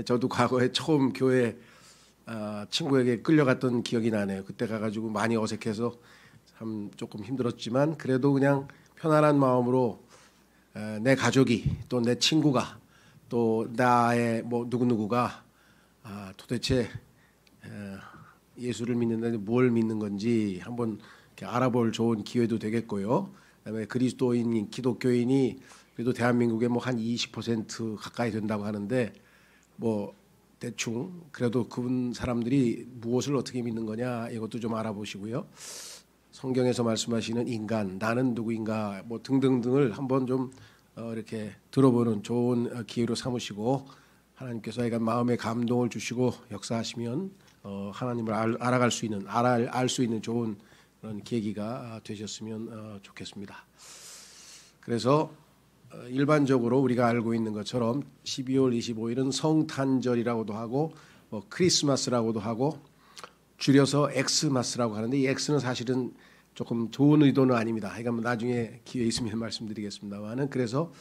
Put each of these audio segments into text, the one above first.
저도 과거에 처음 교회 친구에게 끌려갔던 기억이 나네요. 그때 가가지고 많이 어색해서 참 조금 힘들었지만 그래도 그냥 편안한 마음으로 내 가족이 또 내 친구가 또 나의 뭐 누구누구가 도대체 예수를 믿는다는데 뭘 믿는 건지 한번 이렇게 알아볼 좋은 기회도 되겠고요. 그다음에 그리스도인 기독교인이 그래도 대한민국에 뭐 한 20% 가까이 된다고 하는데 뭐 대충 그래도 그분 사람들이 무엇을 어떻게 믿는 거냐 이것도 좀 알아보시고요. 성경에서 말씀하시는 인간, 나는 누구인가 뭐 등등등을 한번 좀 이렇게 들어보는 좋은 기회로 삼으시고 하나님께서 약간 마음의 감동을 주시고 역사하시면 하나님을 알아갈 수 있는 알 수 있는 좋은 그런 계기가 되셨으면 좋겠습니다. 그래서 일반적으로 우리가 알고 있는 것처럼 12월 25일은 성탄절이라고도 하고 뭐 크리스마스라고도 하고 줄여서 엑스마스라고 하는데 이 엑스는 사실은 조금 좋은 의도는 아닙니다. 그러니까 나중에 기회 있으면 말씀드리겠습니다만은 그래서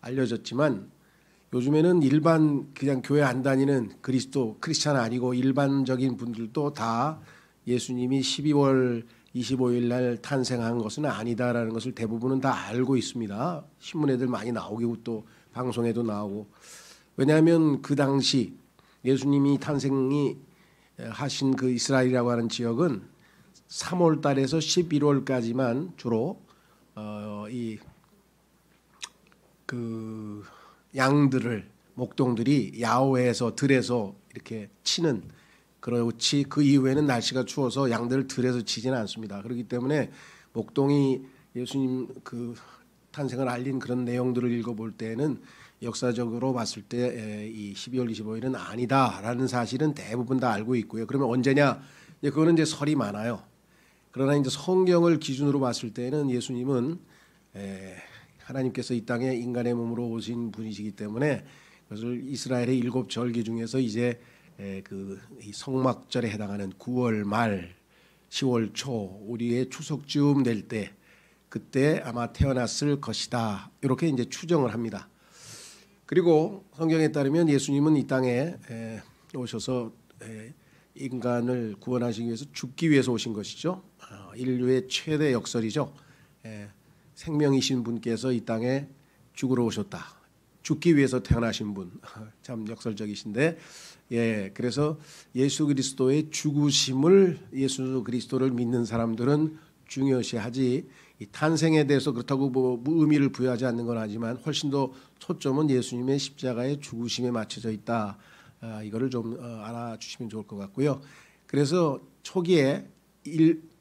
알려졌지만 요즘에는 일반 그냥 교회 안 다니는 크리스찬 아니고 일반적인 분들도 다 예수님이 12월 25일 날 탄생한 것은 아니다라는 것을 대부분은 다 알고 있습니다. 신문에들 많이 나오고 또 방송에도 나오고 왜냐하면 그 당시 예수님이 탄생이 하신 그 이스라엘이라고 하는 지역은 3월 달에서 11월까지만 주로 이 그 양들을 목동들이 야외에서 들에서 이렇게 치는 그렇지 그 이후에는 날씨가 추워서 양들을 들에서 치지는 않습니다. 그렇기 때문에 목동이 예수님 그 탄생을 알린 그런 내용들을 읽어볼 때는 역사적으로 봤을 때 이 12월 25일은 아니다라는 사실은 대부분 다 알고 있고요. 그러면 언제냐? 그거는 이제 설이 많아요. 그러나 이제 성경을 기준으로 봤을 때는 예수님은 하나님께서 이 땅에 인간의 몸으로 오신 분이시기 때문에 그것을 이스라엘의 7 절기 중에서 이제 그 성막절에 해당하는 9월 말 10월 초 우리의 추석쯤 될 때 그때 아마 태어났을 것이다. 이렇게 이제 추정을 합니다. 그리고 성경에 따르면 예수님은 이 땅에 오셔서 인간을 구원하시기 위해서 죽기 위해서 오신 것이죠. 인류의 최대 역설이죠. 생명이신 분께서 이 땅에 죽으러 오셨다. 죽기 위해서 태어나신 분. 참 역설적이신데 그래서 예수 그리스도의 죽으심을 예수 그리스도를 믿는 사람들은 중요시하지 이 탄생에 대해서 그렇다고 뭐 의미를 부여하지 않는 건 하지만 훨씬 더 초점은 예수님의 십자가의 죽으심에 맞춰져 있다. 이거를 좀 알아주시면 좋을 것 같고요. 그래서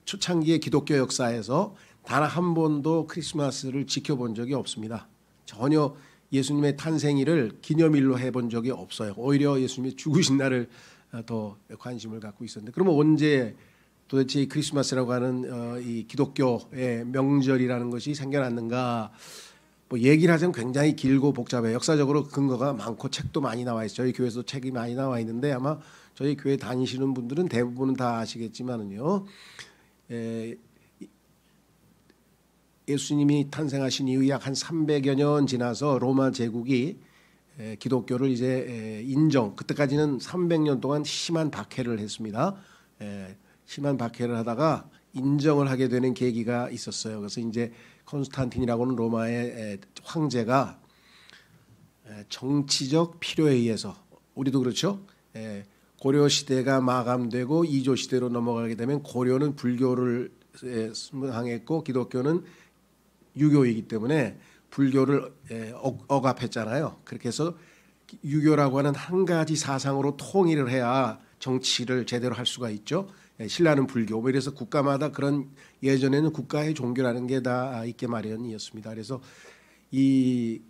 초창기의 기독교 역사에서 단 한 번도 크리스마스를 지켜본 적이 없습니다. 전혀 예수님의 탄생일을 기념일로 해본 적이 없어요. 오히려 예수님이 죽으신 날을 더 관심을 갖고 있었는데 그러면 언제 도대체 이 크리스마스라고 하는 이 기독교의 명절이라는 것이 생겨났는가? 뭐 얘기를 하자면 굉장히 길고 복잡해요. 역사적으로 근거가 많고 책도 많이 나와 있어요. 저희 교회에서도 책이 많이 나와 있는데 아마 저희 교회 다니시는 분들은 대부분은 다 아시겠지만은요. 예수님이 탄생하신 이후 약 한 300여 년 지나서 로마 제국이 기독교를 이제 그때까지는 300년 동안 심한 박해를 했습니다. 심한 박해를 하다가 인정을 하게 되는 계기가 있었어요. 그래서 이제 콘스탄틴이라고는 로마의 황제가 정치적 필요에 의해서 우리도 그렇죠. 고려 시대가 마감되고 이조 시대로 넘어가게 되면 고려는 불교를 승항했고 기독교는 유교이기 때문에 불교를 억압했잖아요. 그렇게 해서 유교라고 하는 한 가지 사상으로 통일을 해야 정치를 제대로 할 수가 있죠. 신라는 불교. 그래서 국가마다 그런 예전에는 국가의 종교라는 게 다 있게 마련이었습니다. 그래서 이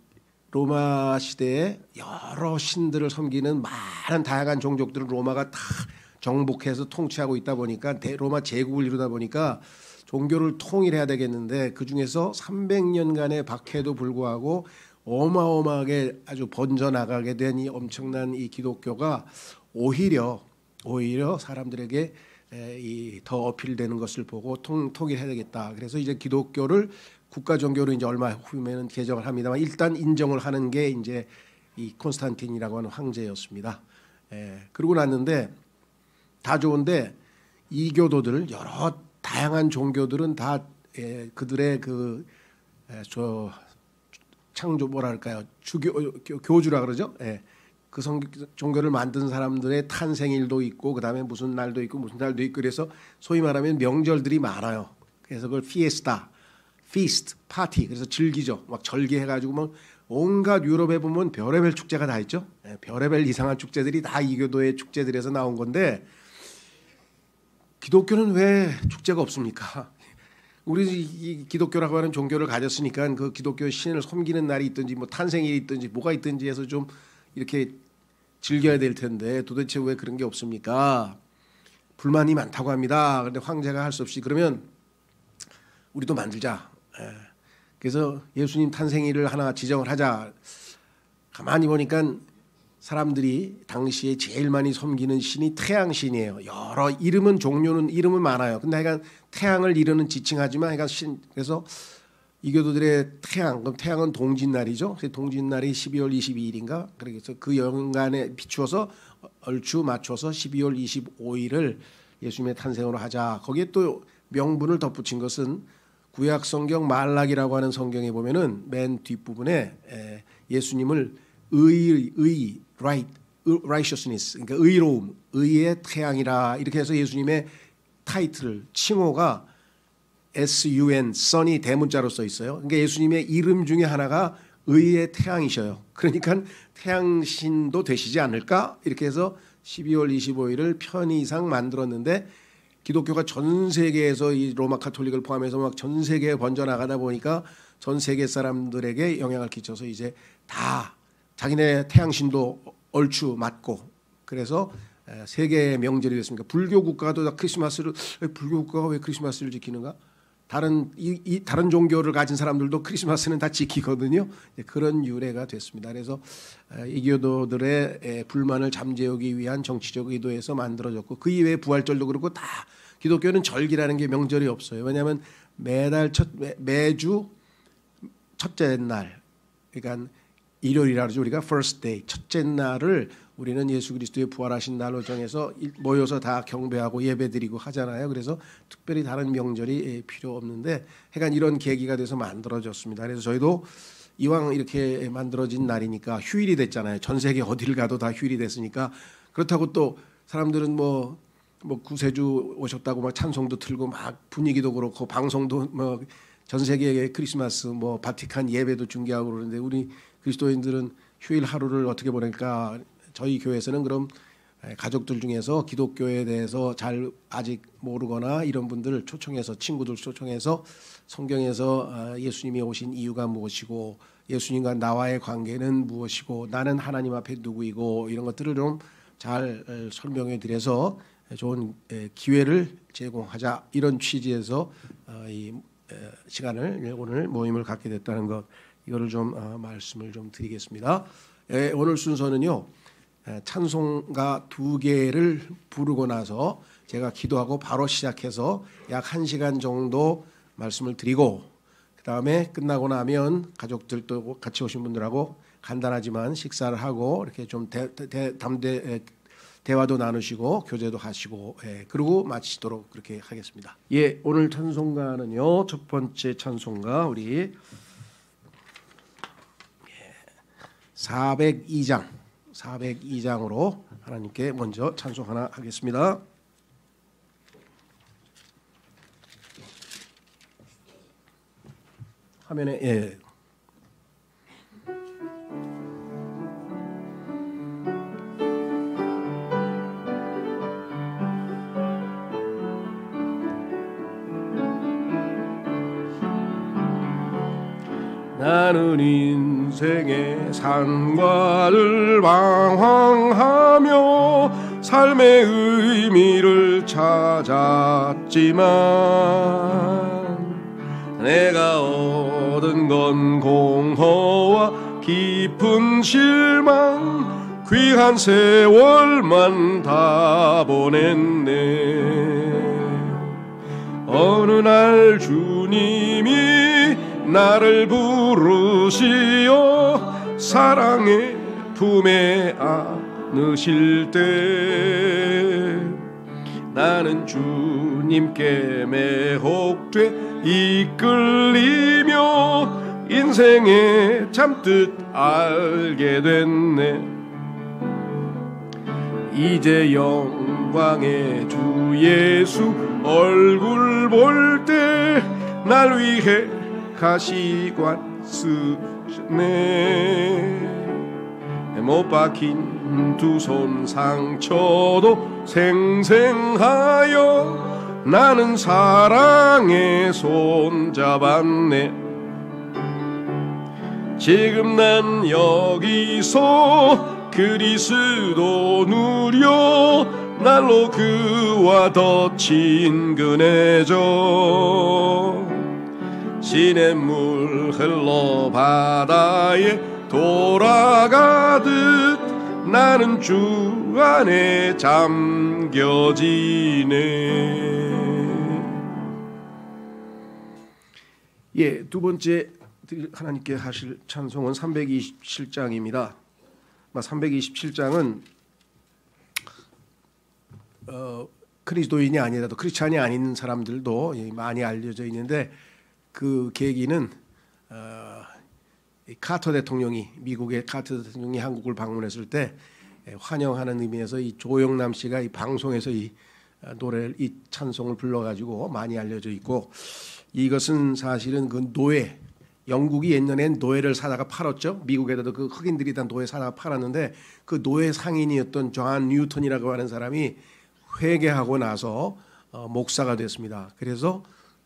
로마 시대에 여러 신들을 섬기는 많은 다양한 종족들을 로마가 다 정복해서 통치하고 있다 보니까 로마 제국을 이루다 보니까 종교를 통일해야 되겠는데 그중에서 300년간의 박해도 불구하고 어마어마하게 아주 번져나가게 된 이 엄청난 이 기독교가 오히려 사람들에게 더 어필되는 것을 보고 통일해야 되겠다. 그래서 이제 기독교를 국가 종교로 이제 얼마 후면은 개정을 합니다만 일단 인정을 하는 게 이제 이 콘스탄틴이라고 하는 황제였습니다. 그러고 났는데 다 좋은데 이교도들 여러 다양한 종교들은 다 그들의 창조 뭐랄까요 교주라 그러죠. 그 종교를 만든 사람들의 탄생일도 있고 그다음에 무슨 날도 있고 무슨 날도 있고 그래서 소위 말하면 명절들이 많아요. 그래서 그걸 피에스타, 피스트, 파티 그래서 즐기죠. 막 절개해가지고 뭐 온갖 유럽에 보면 별의별 축제가 다 있죠. 별의별 이상한 축제들이 다 이교도의 축제들에서 나온 건데 기독교는 왜 축제가 없습니까? 우리 이 기독교라고 하는 종교를 가졌으니까 그 기독교 신을 섬기는 날이 있든지 뭐 탄생일이 있든지 뭐가 있든지 해서 좀 이렇게 즐겨야 될 텐데 도대체 왜 그런 게 없습니까? 불만이 많다고 합니다. 그런데 황제가 할 수 없이 그러면 우리도 만들자. 그래서 예수님 탄생일을 하나 지정을 하자. 가만히 보니까 사람들이 당시에 제일 많이 섬기는 신이 태양신이에요. 여러 이름은 종류는 이름은 많아요. 근데 하여간 태양을 이루는 지칭하지만 하여간 신 그래서 이교도들의 태양, 그럼 태양은 동짓날이죠. 그래서 동짓날이 12월 22일인가? 그래서 그 연간에 비추어서 얼추 맞춰서 12월 25일을 예수님의 탄생으로 하자. 거기에 또 명분을 덧붙인 것은 구약 성경 말라기라고 하는 성경에 보면은 맨 뒷부분에 예수님을 righteousness, 그러니까 의로움, 의의 태양이라 이렇게 해서 예수님의 타이틀, 칭호가 SUN, 선이 대문자로 써 있어요. 그러니까 예수님의 이름 중에 하나가 의의 태양이셔요. 그러니까 태양신도 되시지 않을까? 이렇게 해서 12월 25일을 편의상 만들었는데 기독교가 전 세계에서 이 로마 카톨릭을 포함해서 막 전 세계에 번져나가다 보니까 전 세계 사람들에게 영향을 끼쳐서 이제 다 자기네 태양신도 얼추 맞고 그래서 세계의 명절이 됐습니다. 불교 국가도 다 크리스마스를 불교 국가가 왜 크리스마스를 지키는가? 다른 종교를 가진 사람들도 크리스마스는 다 지키거든요. 그런 유래가 됐습니다. 그래서 이교도들의 불만을 잠재우기 위한 정치적 의도에서 만들어졌고 그 이외에 부활절도 그렇고 다 기독교는 절기라는 게 명절이 없어요. 왜냐하면 매주 첫째 날, 그러니까 일요일이라 그러죠. 우리가 first day, 첫째 날을 우리는 예수 그리스도의 부활하신 날로 정해서 모여서 다 경배하고 예배드리고 하잖아요. 그래서 특별히 다른 명절이 필요 없는데 하여간 이런 계기가 돼서 만들어졌습니다. 그래서 저희도 이왕 이렇게 만들어진 날이니까 휴일이 됐잖아요. 전 세계 어디를 가도 다 휴일이 됐으니까 그렇다고 또 사람들은 뭐 구세주 오셨다고 막 찬송도 틀고 막 분위기도 그렇고 방송도 뭐 전 세계의 크리스마스 뭐 바티칸 예배도 중계하고 그러는데 우리 그리스도인들은 휴일 하루를 어떻게 보낼까? 저희 교회에서는 그럼 가족들 중에서 기독교에 대해서 잘 아직 모르거나 이런 분들을 초청해서 친구들 초청해서 성경에서 예수님이 오신 이유가 무엇이고 예수님과 나와의 관계는 무엇이고 나는 하나님 앞에 누구이고 이런 것들을 좀 잘 설명해 드려서 좋은 기회를 제공하자 이런 취지에서 이 시간을 오늘 모임을 갖게 됐다는 것 이거를 좀 말씀을 좀 드리겠습니다. 오늘 순서는요. 찬송가 2개를 부르고 나서 제가 기도하고 바로 시작해서 약 1시간 정도 말씀을 드리고 그다음에 끝나고 나면 가족들도 같이 오신 분들하고 간단하지만 식사를 하고 이렇게 좀 대화도 나누시고 교제도 하시고 그리고 마치도록 그렇게 하겠습니다. 오늘 찬송가는요. 첫 번째 찬송가 우리 402장으로 하나님께 먼저 찬송 하나 하겠습니다. 화면에 나는 인생의 산과를 방황하며 삶의 의미를 찾았지만 내가 얻은 건 공허와 깊은 실망 귀한 세월만 다 보냈네. 어느 날 주님이 나를 부르시어 사랑의 품에 안으실 때 나는 주님께 매혹돼 이끌리며 인생의 참뜻 알게 됐네. 이제 영광의 주 예수 얼굴 볼 때 날 위해 가시관 쓰네. 못 박힌 두 손 상처도 생생하여 나는 사랑의 손 잡았네. 지금 난 여기서 그리스도 누려 날로 그와 더 친근해져. 시냇물 흘러 바다에 돌아가듯 나는 주 안에 잠겨지네. 예, 두 번째 하나님께 하실 찬송은 327장입니다. 327장은 그리스도인이 아니라도 크리스찬이 아닌 사람들도 많이 알려져 있는데, 그 계기는 카터 대통령이, 미국의 카터 대통령이 한국을 방문했을 때 환영하는 의미에서 이 조영남 씨가 이 방송에서 이 노래를, 이 찬송을 불러가지고 많이 알려져 있고, 이것은 사실은 그 노예, 영국이 옛날엔 노예를 사다가 팔았죠. 미국에도 그 흑인들이 다 노예 사다가 팔았는데, 그 노예 상인이었던 존 뉴턴이라고 하는 사람이 회개하고 나서 목사가 됐습니다. 그래서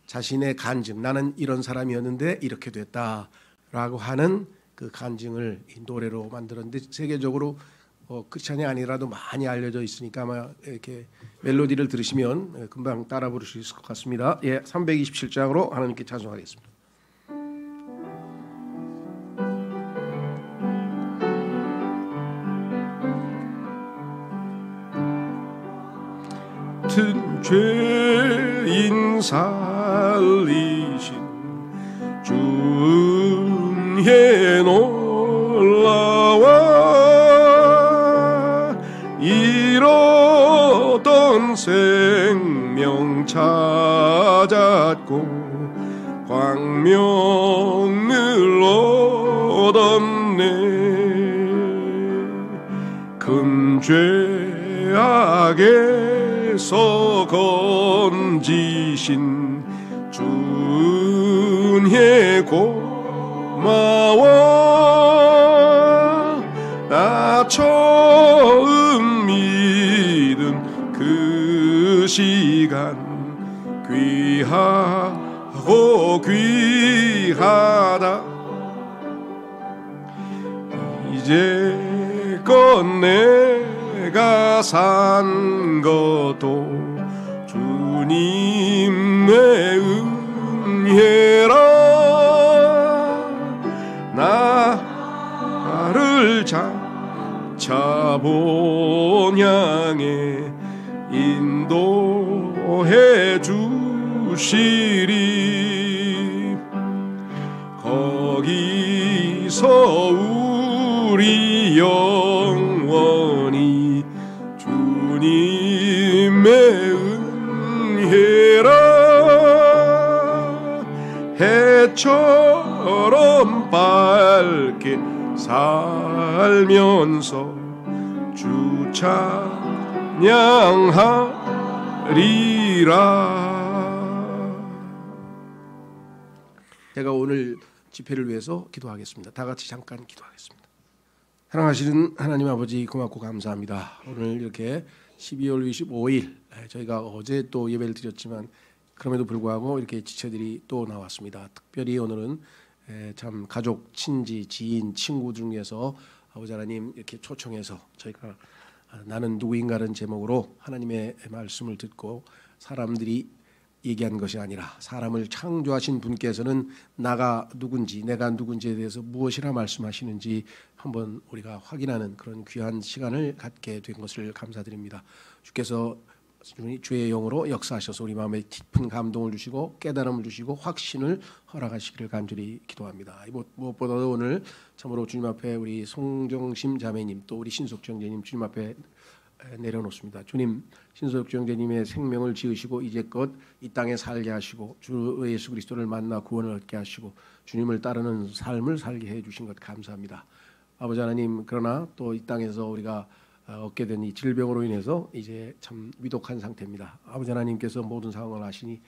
자신의 간증, 나는 이런 사람이었는데 이렇게 됐다라고 하는 그 간증을 이 노래로 만들었는데, 세계적으로 크리스찬이 아니라도 많이 알려져 있으니까 아마 이렇게 멜로디를 들으시면 금방 따라 부를 수 있을 것 같습니다. 예, 327장으로 하나님께 찬송하겠습니다. 같은 죄인 살리신 주의 놀라와 잃었던 생명 찾았고 광명을 얻었네. 큰 죄악에서 건지신 주의 고마워. 나 처음 믿은 그 시간 귀하고 귀하다. 이제껏 내가 산 것도 주님의 은혜라. 나를 장차 본향에 인도해 주시리. 거기서 우리 영원히 주님의 은혜라. 해처럼 밝게 살면서 주 찬양하리라. 제가 오늘 집회를 위해서 기도하겠습니다. 다 같이 잠깐 기도하겠습니다. 사랑하시는 하나님 아버지, 고맙고 감사합니다. 오늘 이렇게 12월 25일 저희가 어제 또 예배를 드렸지만 그럼에도 불구하고 이렇게 지체들이 또 나왔습니다. 특별히 오늘은 참 가족, 친지, 지인, 친구 중에서 아버지 하나님 이렇게 초청해서 저희가 나는 누구인가라는 제목으로 하나님의 말씀을 듣고, 사람들이 얘기한 것이 아니라 사람을 창조하신 분께서는 나가 누군지, 내가 누군지에 대해서 무엇이라 말씀하시는지 한번 우리가 확인하는 그런 귀한 시간을 갖게 된 것을 감사드립니다. 주께서 주의 영으로 역사하셔서 우리 마음에 깊은 감동을 주시고 깨달음을 주시고 확신을 허락하시기를 간절히 기도합니다. 무엇보다도 오늘 참으로 주님 앞에 우리 송정심 자매님 또 우리 신숙주 형제님 주님 앞에 내려놓습니다. 주님, 신숙주 형제님의 생명을 지으시고 이제껏 이 땅에 살게 하시고 주 예수 그리스도를 만나 구원을 얻게 하시고 주님을 따르는 삶을 살게 해주신 것 감사합니다. 아버지 하나님, 그러나 또 이 땅에서 우리가 얻게 된 이 질병으로 인해서 이제 참 위독한 상태입니다. 아버지 하나님께서 모든 상황을 아시니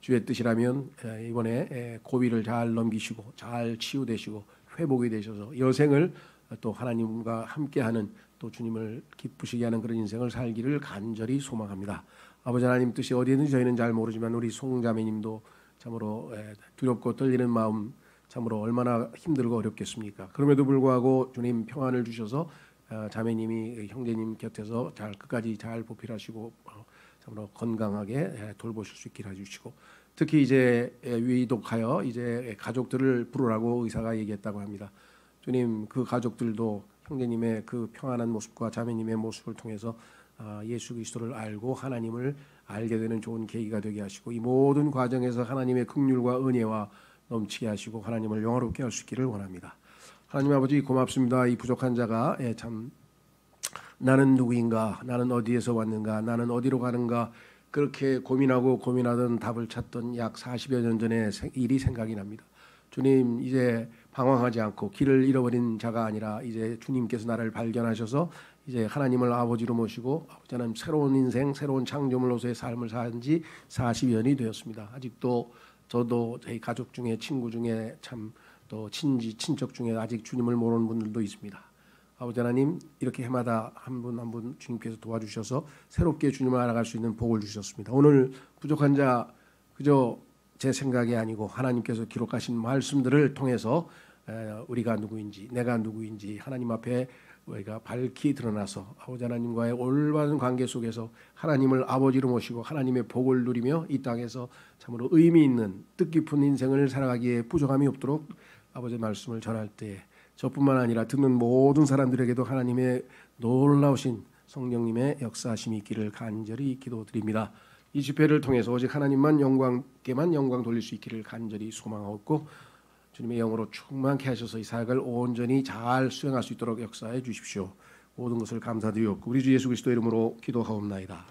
주의 뜻이라면 이번에 고비를 잘 넘기시고 잘 치유되시고 회복이 되셔서 여생을 또 하나님과 함께하는 또 주님을 기쁘시게 하는 그런 인생을 살기를 간절히 소망합니다. 아버지 하나님 뜻이 어디든지 저희는 잘 모르지만 우리 송자매님도 참으로 두렵고 떨리는 마음 참으로 얼마나 힘들고 어렵겠습니까? 그럼에도 불구하고 주님 평안을 주셔서 자매님이 형제님 곁에서 잘 끝까지 잘 보필하시고 참으로 건강하게 돌보실 수 있게 해주시고 특히 이제 위독하여 이제 가족들을 부르라고 의사가 얘기했다고 합니다. 주님, 그 가족들도 형제님의 그 평안한 모습과 자매님의 모습을 통해서 예수 그리스도를 알고 하나님을 알게 되는 좋은 계기가 되게 하시고 이 모든 과정에서 하나님의 긍휼과 은혜와 넘치게 하시고 하나님을 영화롭게 할 수 있기를 원합니다. 하나님 아버지 고맙습니다. 이 부족한 자가 참 나는 누구인가, 나는 어디에서 왔는가, 나는 어디로 가는가 그렇게 고민하고 고민하던 답을 찾던 약 40여 년 전의 일이 생각이 납니다. 주님, 이제 방황하지 않고 길을 잃어버린 자가 아니라 이제 주님께서 나를 발견하셔서 이제 하나님을 아버지로 모시고 저는 새로운 인생, 새로운 창조물로서의 삶을 산 지 40여 년이 되었습니다. 아직도 저도 저희 가족 중에 친구 중에 참 또 친척 중에 아직 주님을 모르는 분들도 있습니다. 아버지 하나님, 이렇게 해마다 한 분 한 분 주님께서 도와주셔서 새롭게 주님을 알아갈 수 있는 복을 주셨습니다. 오늘 부족한 자 그저 제 생각이 아니고 하나님께서 기록하신 말씀들을 통해서 우리가 누구인지 내가 누구인지 하나님 앞에 우리가 밝히 드러나서 아버지 하나님과의 올바른 관계 속에서 하나님을 아버지로 모시고 하나님의 복을 누리며 이 땅에서 참으로 의미 있는 뜻깊은 인생을 살아가기에 부족함이 없도록 아버지의 말씀을 전할 때 저뿐만 아니라 듣는 모든 사람들에게도 하나님의 놀라우신 성령님의 역사하심이 있기를 간절히 기도드립니다. 이 집회를 통해서 오직 하나님만 영광께만 영광 돌릴 수 있기를 간절히 소망하고 주님의 영으로 충만케 하셔서 이 사역을 온전히 잘 수행할 수 있도록 역사해 주십시오. 모든 것을 감사드리옵고 우리 주 예수 그리스도 이름으로 기도하옵나이다.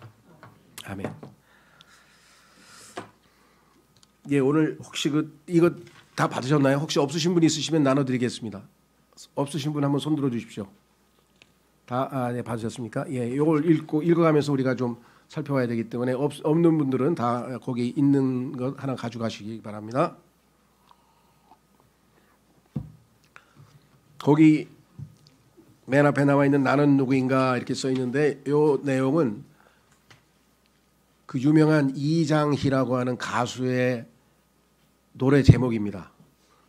아멘. 예, 오늘 혹시 이거 다 받으셨나요? 혹시 없으신 분 있으시면 나눠드리겠습니다. 없으신 분 한번 손 들어 주십시오. 다 네, 받으셨습니까? 예, 이걸 읽어가면서 우리가 좀 살펴봐야 되기 때문에 없는 분들은 다 거기 있는 것 하나 가져가시기 바랍니다. 거기 맨 앞에 나와 있는 나는 누구인가 이렇게 써 있는데 이 내용은 그 유명한 이장희라고 하는 가수의 노래 제목입니다.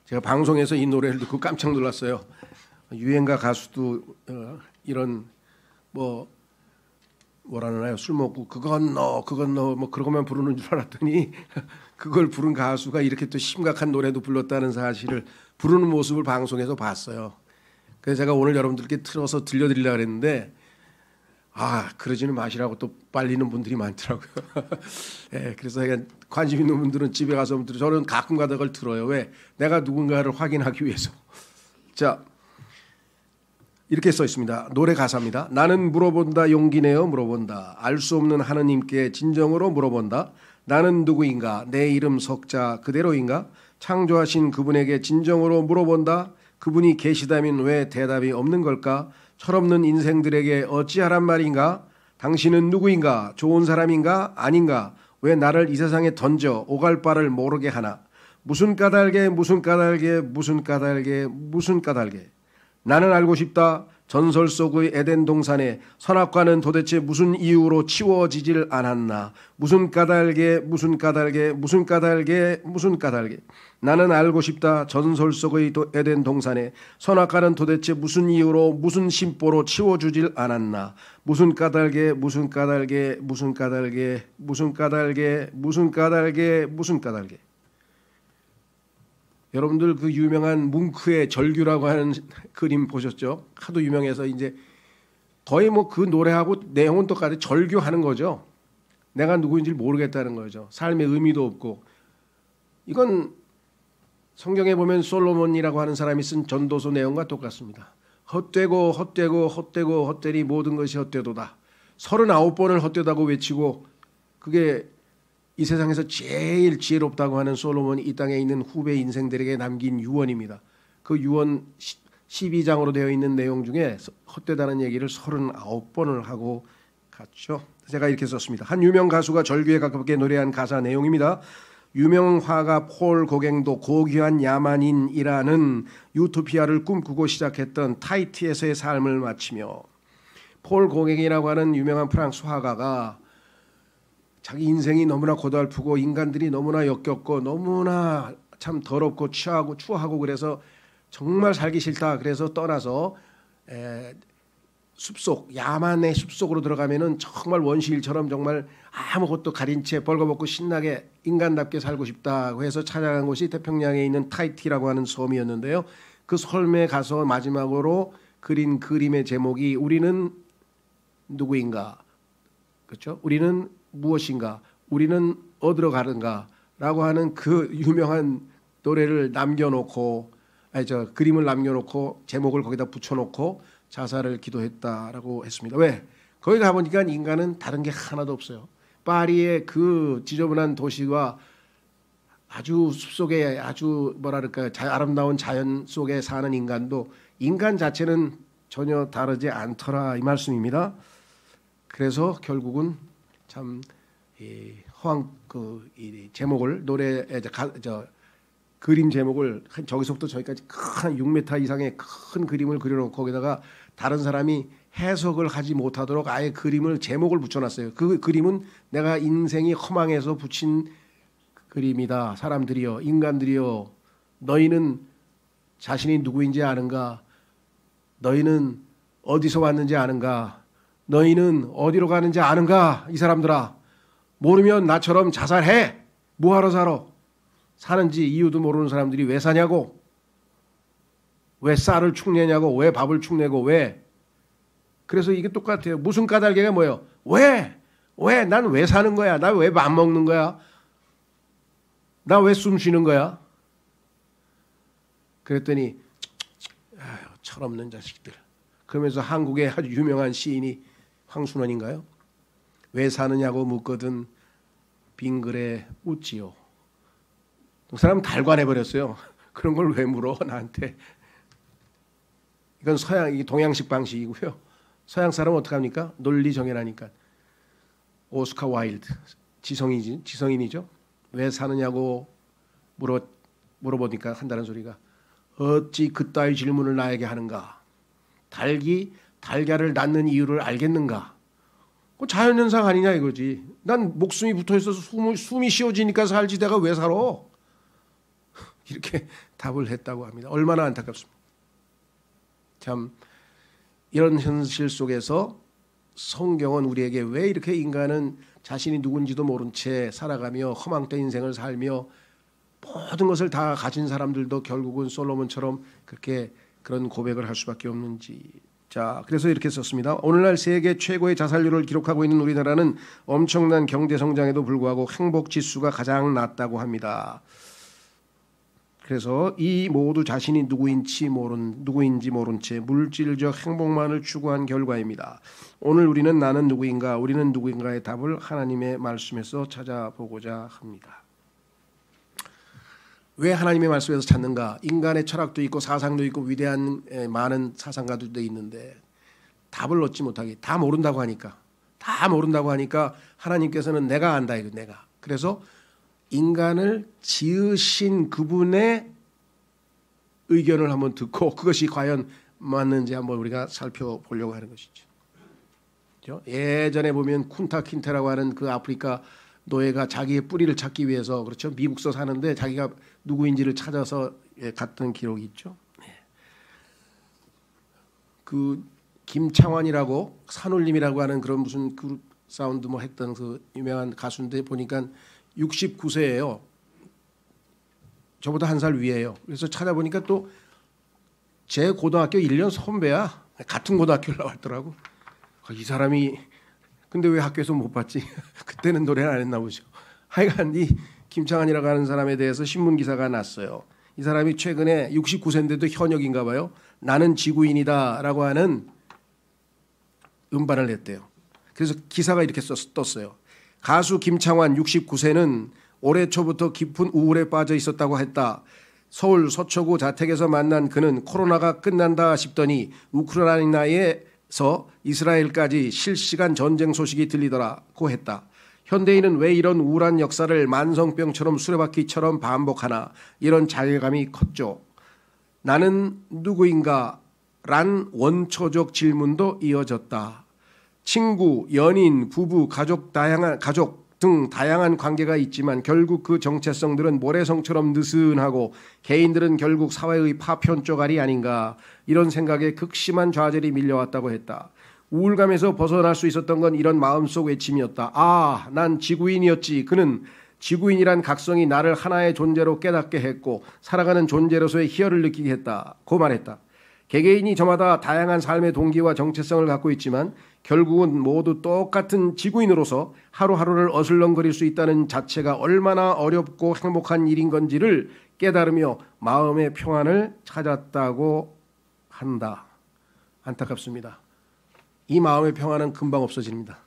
제가 방송에서 이 노래를 듣고 깜짝 놀랐어요. 유행가 가수도 이런 뭐라나요? 술 먹고 그건 너 뭐 그러고만 부르는 줄 알았더니 그걸 부른 가수가 이렇게 또 심각한 노래도 불렀다는 사실을 부르는 모습을 방송에서 봤어요. 그래서 제가 오늘 여러분들께 틀어서 들려드리려고 했는데 그러지는 마시라고 또 빨리는 분들이 많더라고요. 예, 그래서 제가 관심 있는 분들은 집에 가서 저는 가끔 가다 그걸 들어요. 왜? 내가 누군가를 확인하기 위해서. 자, 이렇게 써 있습니다. 노래 가사입니다. 나는 물어본다, 용기 내어 물어본다. 알 수 없는 하느님께 진정으로 물어본다. 나는 누구인가? 내 이름 석자 그대로인가? 창조하신 그분에게 진정으로 물어본다. 그분이 계시다면 왜 대답이 없는 걸까? 철없는 인생들에게 어찌하란 말인가? 당신은 누구인가? 좋은 사람인가? 아닌가? 왜 나를 이 세상에 던져 오갈 바를 모르게 하나? 무슨 까닭에 무슨 까닭에 무슨 까닭에 무슨 까닭에 나는 알고 싶다. 전설 속의 에덴 동산에 선악과는 도대체 무슨 이유로 치워지질 않았나? 무슨 까닭에 무슨 까닭에 무슨 까닭에 무슨 까닭에 나는 알고 싶다. 전설 속의 에덴 동산에 선악과는 도대체 무슨 이유로 무슨 심보로 치워주질 않았나? 무슨 까닭에 무슨 까닭에 무슨 까닭에 무슨 까닭에 무슨 까닭에 무슨 까닭에 여러분들 그 유명한 뭉크의 절규라고 하는 그림 보셨죠? 하도 유명해서 이제 거의 뭐 그 노래하고 내용은 똑같이 절규하는 거죠. 내가 누구인지 모르겠다는 거죠. 삶의 의미도 없고. 이건 성경에 보면 솔로몬이라고 하는 사람이 쓴 전도서 내용과 똑같습니다. 헛되고 헛되고 헛되고 헛되니 모든 것이 헛되도다. 39번을 헛되다고 외치고 그게 이 세상에서 제일 지혜롭다고 하는 솔로몬이 이 땅에 있는 후배 인생들에게 남긴 유언입니다. 그 유언 12장으로 되어 있는 내용 중에 헛되다는 얘기를 39번을 하고 갔죠. 제가 이렇게 썼습니다. 한 유명 가수가 절규에 가깝게 노래한 가사 내용입니다. 유명 화가 폴 고갱도 고귀한 야만인이라는 유토피아를 꿈꾸고 시작했던 타이티에서의 삶을 마치며 폴 고갱이라고 하는 유명한 프랑스 화가가 자기 인생이 너무나 고달프고 인간들이 너무나 역겹고 너무나 참 더럽고 추하고 그래서 정말 살기 싫다. 그래서 떠나서 숲속 야만의 숲속으로 들어가면은 정말 원시일처럼 정말 아무것도 가린 채 벌거벗고 신나게 인간답게 살고 싶다고 해서 찾아간 곳이 태평양에 있는 타이티라고 하는 섬이었는데요. 그 섬에 가서 마지막으로 그린 그림의 제목이 우리는 누구인가, 그렇죠? 우리는 무엇인가, 우리는 어디로 가는가라고 하는 그 유명한 노래를 남겨놓고, 그림을 남겨놓고 제목을 거기다 붙여놓고 자살을 기도했다라고 했습니다. 왜? 거기 가보니까 인간은 다른 게 하나도 없어요. 파리의 그 지저분한 도시와 아주 숲속에 아주 뭐랄까 아름다운 자연 속에 사는 인간도 인간 자체는 전혀 다르지 않더라 이 말씀입니다. 그래서 결국은 참 이 제목을 노래 그림 제목을 저기서부터 저기까지 큰 6m 이상의 큰 그림을 그려놓고 거기다가 다른 사람이 해석을 하지 못하도록 아예 그림을 제목을 붙여놨어요. 그 그림은 내가 인생이 허망해서 붙인 그림이다. 사람들이여, 인간들이여, 너희는 자신이 누구인지 아는가? 너희는 어디서 왔는지 아는가? 너희는 어디로 가는지 아는가? 이 사람들아, 모르면 나처럼 자살해. 뭐하러 살아? 사는지 이유도 모르는 사람들이 왜 사냐고? 왜 쌀을 축내냐고? 왜 밥을 축내고? 왜? 그래서 이게 똑같아요. 무슨 까닭이가 뭐예요? 왜? 난 왜 사는 거야? 나 왜 밥 먹는 거야? 나 왜 숨 쉬는 거야? 그랬더니 철없는 자식들. 그러면서 한국의 아주 유명한 시인이 황순원인가요? 왜 사느냐고 묻거든 빙그레 웃지요. 그 사람 달관해버렸어요. 그런 걸 왜 물어 나한테. 이건 이 동양식 방식이고요. 서양 사람은 어떻게 합니까? 논리 정연하니까. 오스카 와일드 지성인이죠. 왜 사느냐고 물어보니까 한다는 소리가 어찌 그따위 질문을 나에게 하는가? 닭이 달걀을 낳는 이유를 알겠는가? 그 자연현상 아니냐 이거지. 난 목숨이 붙어있어서 숨이 쉬어지니까 살지 내가 왜 살아? 이렇게 답을 했다고 합니다. 얼마나 안타깝습니다. 참 이런 현실 속에서 성경은 우리에게 왜 이렇게 인간은 자신이 누군지도 모른 채 살아가며 허망된 인생을 살며 모든 것을 다 가진 사람들도 결국은 솔로몬처럼 그렇게 그런 고백을 할 수밖에 없는지. 자, 그래서 이렇게 썼습니다. 오늘날 세계 최고의 자살률을 기록하고 있는 우리나라는 엄청난 경제 성장에도 불구하고 행복 지수가 가장 낮다고 합니다. 그래서 이 모두 자신이 누구인지 모른 채 물질적 행복만을 추구한 결과입니다. 오늘 우리는 나는 누구인가, 우리는 누구인가의 답을 하나님의 말씀에서 찾아보고자 합니다. 왜 하나님의 말씀에서 찾는가? 인간의 철학도 있고 사상도 있고 위대한 많은 사상가들도 있는데 답을 얻지 못하게 다 모른다고 하니까 하나님께서는 내가 안다 이거 내가. 그래서 인간을 지으신 그분의 의견을 한번 듣고 그것이 과연 맞는지 한번 우리가 살펴보려고 하는 것이죠. 그렇죠? 예전에 보면 쿤타킨테라고 하는 그 아프리카 노예가 자기의 뿌리를 찾기 위해서 그렇죠 미국서 사는데 자기가 누구인지를 찾아서 갔던 기록이 있죠. 그 김창완이라고 산울림이라고 하는 그런 무슨 그룹 사운드 뭐 했던 그 유명한 가수인데 보니까 69세예요. 저보다 한 살 위에요. 그래서 찾아보니까 또 제 고등학교 1년 선배야. 같은 고등학교를 나왔더라고. 이 사람이 근데 왜 학교에서 못 봤지? 그때는 노래를 안 했나 보죠. 하여간 이 김창완이라고 하는 사람에 대해서 신문 기사가 났어요. 이 사람이 최근에 69세인데도 현역인가 봐요. 나는 지구인이다라고 하는 음반을 냈대요. 그래서 기사가 이렇게 떴어요. 가수 김창완 69세는 올해 초부터 깊은 우울에 빠져 있었다고 했다. 서울 서초구 자택에서 만난 그는 코로나가 끝난다 싶더니 우크라이나에서 이스라엘까지 실시간 전쟁 소식이 들리더라고 했다. 현대인은 왜 이런 우울한 역사를 만성병처럼 수레바퀴처럼 반복하나. 이런 자괴감이 컸죠. 나는 누구인가? 란 원초적 질문도 이어졌다. 친구, 연인, 부부, 가족 등 다양한 관계가 있지만 결국 그 정체성들은 모래성처럼 느슨하고 개인들은 결국 사회의 파편 쪼가리 아닌가. 이런 생각에 극심한 좌절이 밀려왔다고 했다. 우울감에서 벗어날 수 있었던 건 이런 마음속 외침이었다. 아, 난 지구인이었지. 그는 지구인이란 각성이 나를 하나의 존재로 깨닫게 했고 살아가는 존재로서의 희열을 느끼게 했다고 말했다. 개개인이 저마다 다양한 삶의 동기와 정체성을 갖고 있지만 결국은 모두 똑같은 지구인으로서 하루하루를 어슬렁거릴 수 있다는 자체가 얼마나 어렵고 행복한 일인 건지를 깨달으며 마음의 평안을 찾았다고 한다. 안타깝습니다. 이 마음의 평안은 금방 없어집니다.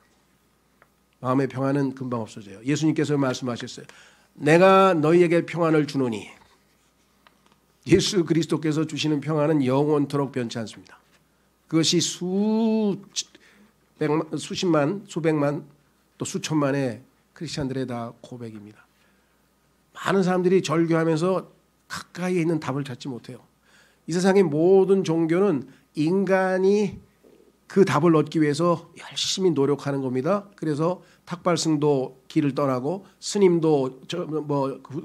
마음의 평안은 금방 없어져요. 예수님께서 말씀하셨어요. 내가 너희에게 평안을 주노니. 예수 그리스도께서 주시는 평안은 영원토록 변치 않습니다. 그것이 수십만, 수백만, 또 수천만의 크리스찬들의 다 고백입니다. 많은 사람들이 절규하면서 가까이에 있는 답을 찾지 못해요. 이 세상의 모든 종교는 인간이 그 답을 얻기 위해서 열심히 노력하는 겁니다. 그래서 탁발승도 길을 떠나고 스님도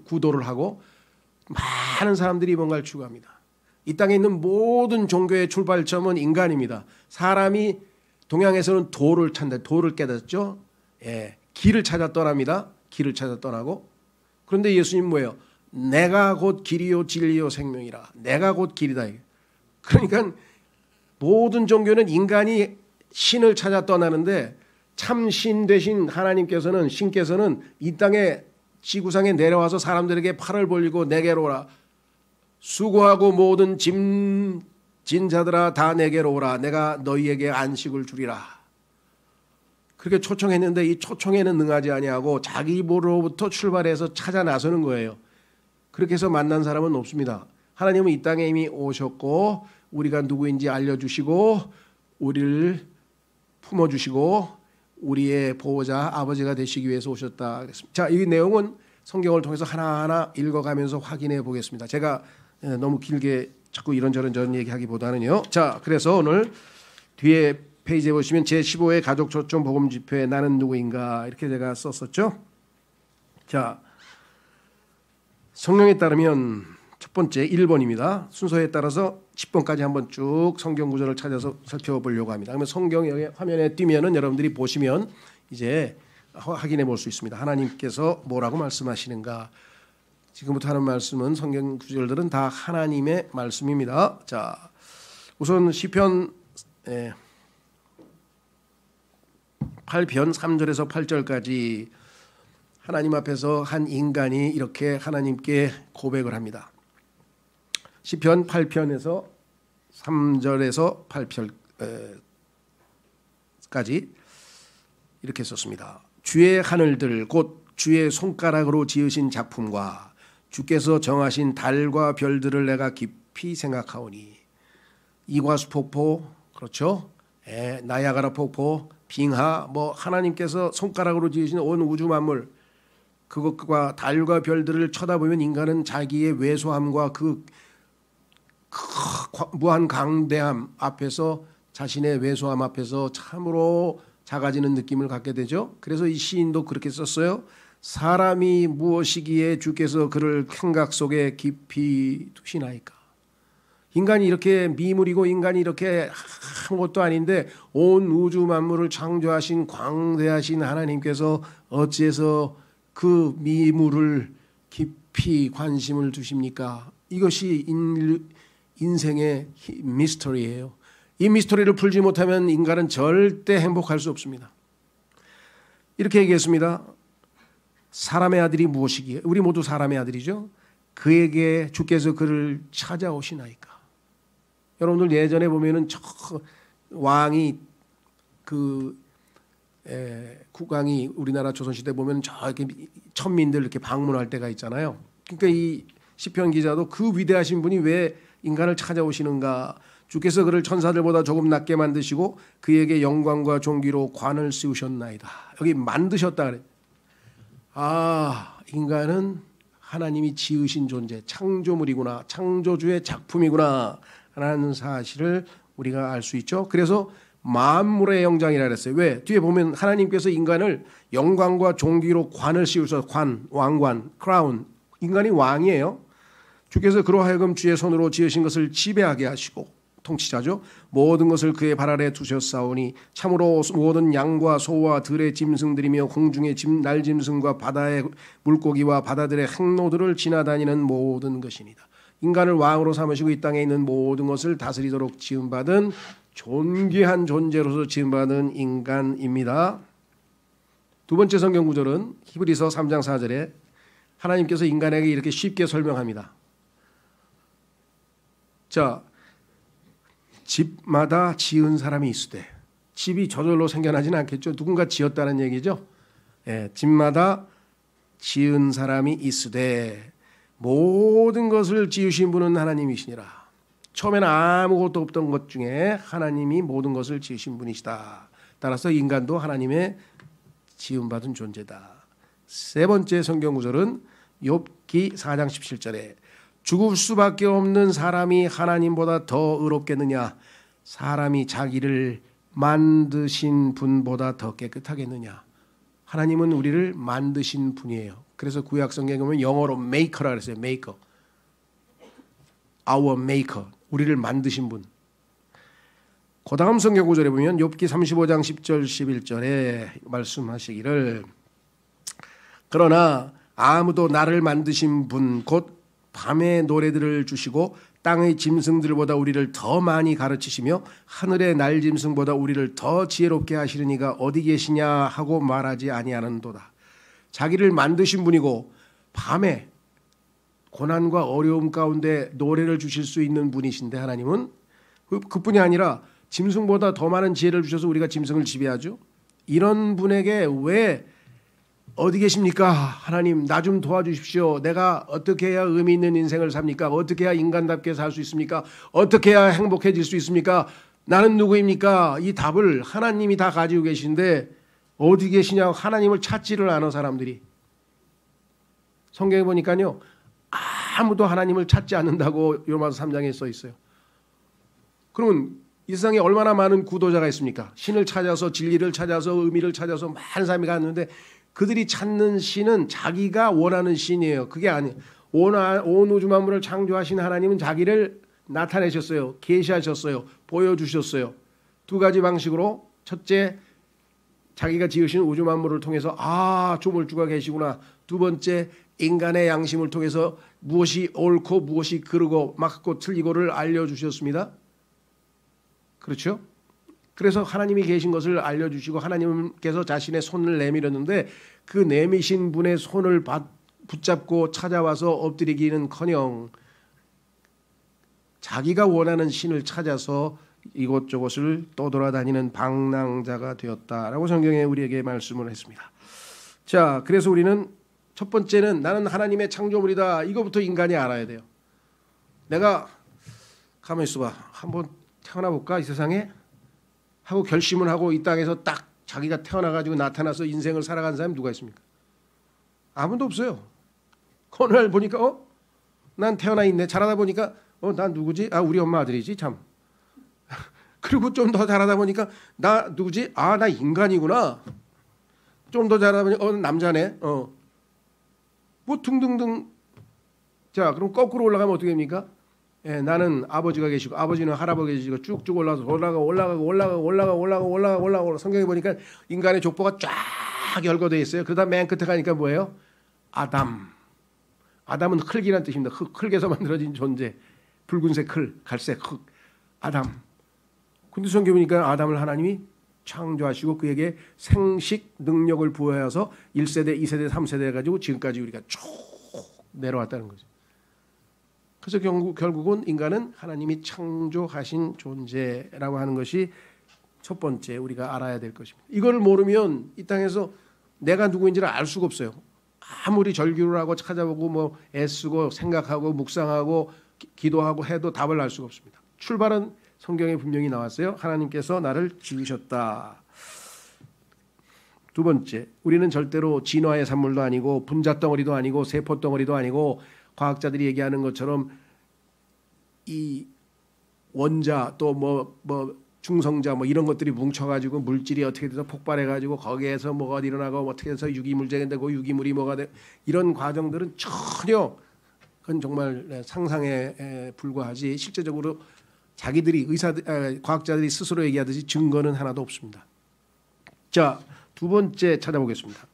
구도를 하고 많은 사람들이 뭔가를 추구합니다. 이 땅에 있는 모든 종교의 출발점은 인간입니다. 사람이 동양에서는 도를 찾는다. 도를 깨닫죠. 예, 길을 찾아 떠납니다. 길을 찾아 떠나고. 그런데 예수님 뭐예요? 내가 곧 길이요 진리요 생명이라. 내가 곧 길이다. 그러니까 모든 종교는 인간이 신을 찾아 떠나는데 참 신 되신 하나님께서는 신께서는 이 땅에 지구상에 내려와서 사람들에게 팔을 벌리고 내게로 오라. 수고하고 모든 짐진 자들아 다 내게로 오라. 내가 너희에게 안식을 주리라. 그렇게 초청했는데 이 초청에는 응하지 아니하고 자기 입으로부터 출발해서 찾아 나서는 거예요. 그렇게 해서 만난 사람은 없습니다. 하나님은 이 땅에 이미 오셨고 우리가 누구인지 알려주시고 우리를 품어주시고 우리의 보호자 아버지가 되시기 위해서 오셨다 그랬습니다. 자, 이 내용은 성경을 통해서 하나하나 읽어가면서 확인해 보겠습니다. 제가 너무 길게 자꾸 이런저런 얘기하기보다는요. 자, 그래서 오늘 뒤에 페이지에 보시면 제15회 가족 초청 복음 집회 나는 누구인가 이렇게 제가 썼었죠. 자, 성경에 따르면 첫 번째 1번입니다. 순서에 따라서 10번까지 한번 쭉 성경 구절을 찾아서 살펴보려고 합니다. 그러면 성경이 화면에 띄면은 여러분들이 보시면 이제 확인해 볼 수 있습니다. 하나님께서 뭐라고 말씀하시는가. 지금부터 하는 말씀은 성경 구절들은 다 하나님의 말씀입니다. 자, 우선 시편 8편 3절에서 8절까지 하나님 앞에서 한 인간이 이렇게 하나님께 고백을 합니다. 시편 8편에서 3절에서 8편까지 이렇게 썼습니다. 주의 하늘들 곧 주의 손가락으로 지으신 작품과 주께서 정하신 달과 별들을 내가 깊이 생각하오니 이과수 폭포 그렇죠? 나야가라 폭포 빙하 하나님께서 손가락으로 지으신 온 우주 만물 그것과 달과 별들을 쳐다보면 인간은 자기의 왜소함과 그 무한 강대함 앞에서 자신의 왜소함 앞에서 참으로 작아지는 느낌을 갖게 되죠. 그래서 이 시인도 그렇게 썼어요. 사람이 무엇이기에 주께서 그를 캥각 속에 깊이 두시나이까. 인간이 이렇게 미물이고 인간이 이렇게 아무것도 아닌데 온 우주 만물을 창조하신 광대하신 하나님께서 어찌해서 그 미물을 깊이 관심을 두십니까? 이것이 인생의 미스터리예요. 이 미스터리를 풀지 못하면 인간은 절대 행복할 수 없습니다. 이렇게 얘기했습니다. 사람의 아들이 무엇이기에? 우리 모두 사람의 아들이죠. 그에게 주께서 그를 찾아오시나이까. 여러분들 예전에 보면은 저 왕이 국왕이 우리나라 조선시대 보면 저기 천민들 이렇게 방문할 때가 있잖아요. 그러니까 이 시편 기자도 그 위대하신 분이 왜 인간을 찾아오시는가? 주께서 그를 천사들보다 조금 낮게 만드시고 그에게 영광과 존귀로 관을 씌우셨나이다. 여기 만드셨다 그래. 인간은 하나님이 지으신 존재, 창조물이구나, 창조주의 작품이구나 라는 사실을 우리가 알 수 있죠. 그래서 만물의 영장이라 그랬어요. 왜? 뒤에 보면 하나님께서 인간을 영광과 존귀로 관을 씌우셔서 왕관, 크라운, 인간이 왕이에요. 주께서 그로 하여금 주의 손으로 지으신 것을 지배하게 하시고, 통치자죠. 모든 것을 그의 발 아래 두셨사오니 참으로 모든 양과 소와 들의 짐승들이며 공중의 날짐승과 바다의 물고기와 바다들의 행로들을 지나다니는 모든 것이니다. 인간을 왕으로 삼으시고 이 땅에 있는 모든 것을 다스리도록 지음받은 존귀한 존재로서 지음받은 인간입니다. 두 번째 성경 구절은 히브리서 3장 4절에 하나님께서 인간에게 이렇게 쉽게 설명합니다. 자, 집마다 지은 사람이 있으되, 집이 저절로 생겨나지는 않겠죠. 누군가 지었다는 얘기죠. 집마다 지은 사람이 있으되 모든 것을 지으신 분은 하나님이시니라. 처음에는 아무것도 없던 것 중에 하나님이 모든 것을 지으신 분이시다. 따라서 인간도 하나님의 지음받은 존재다. 세 번째 성경 구절은 욥기 4장 17절에 죽을 수밖에 없는 사람이 하나님보다 더 의롭겠느냐? 사람이 자기를 만드신 분보다 더 깨끗하겠느냐? 하나님은 우리를 만드신 분이에요. 그래서 구약 성경에 보면 영어로 maker라 그랬어요. maker. our maker. 우리를 만드신 분. 그 다음 성경 구절에 보면 욥기 35장 10절 11절에 말씀하시기를 그러나 아무도 나를 만드신 분 곧 밤의 노래들을 주시고 땅의 짐승들보다 우리를 더 많이 가르치시며 하늘의 날짐승보다 우리를 더 지혜롭게 하시는 이가 어디 계시냐 하고 말하지 아니하는도다. 자기를 만드신 분이고 밤에 고난과 어려움 가운데 노래를 주실 수 있는 분이신데 하나님은 그뿐이 아니라 짐승보다 더 많은 지혜를 주셔서 우리가 짐승을 지배하죠. 이런 분에게 왜 어디 계십니까? 하나님 나 좀 도와주십시오. 내가 어떻게 해야 의미 있는 인생을 삽니까? 어떻게 해야 인간답게 살 수 있습니까? 어떻게 해야 행복해질 수 있습니까? 나는 누구입니까? 이 답을 하나님이 다 가지고 계신데 어디 계시냐고 하나님을 찾지를 않아 사람들이. 성경에 보니까요. 아무도 하나님을 찾지 않는다고 요마서 3장에 써 있어요. 그러면 이 세상에 얼마나 많은 구도자가 있습니까? 신을 찾아서 진리를 찾아서 의미를 찾아서 많은 사람이 갔는데 그들이 찾는 신은 자기가 원하는 신이에요. 그게 아니에요. 온 우주 만물을 창조하신 하나님은 자기를 나타내셨어요. 계시하셨어요. 보여주셨어요. 두 가지 방식으로 첫째 자기가 지으신 우주 만물을 통해서 조물주가 계시구나. 두 번째 인간의 양심을 통해서 무엇이 옳고 무엇이 그르고 맞고 틀리고를 알려주셨습니다. 그렇죠? 그래서 하나님이 계신 것을 알려주시고 하나님께서 자신의 손을 내밀었는데 그 내미신 분의 손을 붙잡고 찾아와서 엎드리기는커녕 자기가 원하는 신을 찾아서 이곳저곳을 떠돌아다니는 방랑자가 되었다라고 성경에 우리에게 말씀을 했습니다. 자, 그래서 우리는 첫 번째는 나는 하나님의 창조물이다. 이거부터 인간이 알아야 돼요. 내가 가만히 있어봐. 한번 태어나 볼까 이 세상에? 하고 결심을 하고 이 땅에서 딱 자기가 태어나가지고 나타나서 인생을 살아간 사람이 누가 있습니까? 아무도 없어요. 어느 날 보니까 난 태어나 있네. 자라다 보니까 난 누구지? 우리 엄마 아들이지 참. 그리고 좀 더 자라다 보니까 나 누구지? 나 인간이구나. 좀 더 자라다 보니까 남자네. 뭐 등등등. 자, 그럼 거꾸로 올라가면 어떻게 됩니까? 나는 아버지가 계시고 아버지는 할아버지가 계시고 쭉쭉 올라가고 성경에 보니까 인간의 족보가 쫙 열거되어 있어요. 그러다 맨 끝에 가니까 뭐예요? 아담은 흙이라는 뜻입니다. 흙에서 만들어진 존재. 붉은색 흙, 갈색 흙. 아담. 근데 성경에 보니까 아담을 하나님이 창조하시고 그에게 생식 능력을 부여해서 1세대, 2세대, 3세대 해가지고 지금까지 우리가 쭉 내려왔다는 거죠. 그래서 결국은 인간은 하나님이 창조하신 존재라고 하는 것이 첫 번째 우리가 알아야 될 것입니다. 이걸 모르면 이 땅에서 내가 누구인지를 알 수가 없어요. 아무리 절규를 하고 찾아보고 뭐 애쓰고 생각하고 묵상하고 기도하고 해도 답을 알 수가 없습니다. 출발은 성경에 분명히 나왔어요. 하나님께서 나를 지으셨다. 두 번째, 우리는 절대로 진화의 산물도 아니고 분자덩어리도 아니고 세포덩어리도 아니고 과학자들이 얘기하는 것처럼 이 원자 또 뭐 중성자 뭐 이런 것들이 뭉쳐가지고 물질이 어떻게 돼서 폭발해가지고 거기에서 뭐가 일어나고 어떻게 해서 유기물질이 되고 유기물이 뭐가 돼 이런 과정들은 전혀 그건 정말 상상에 불과하지 실제적으로 자기들이 과학자들이 스스로 얘기하듯이 증거는 하나도 없습니다. 자, 두 번째 찾아보겠습니다.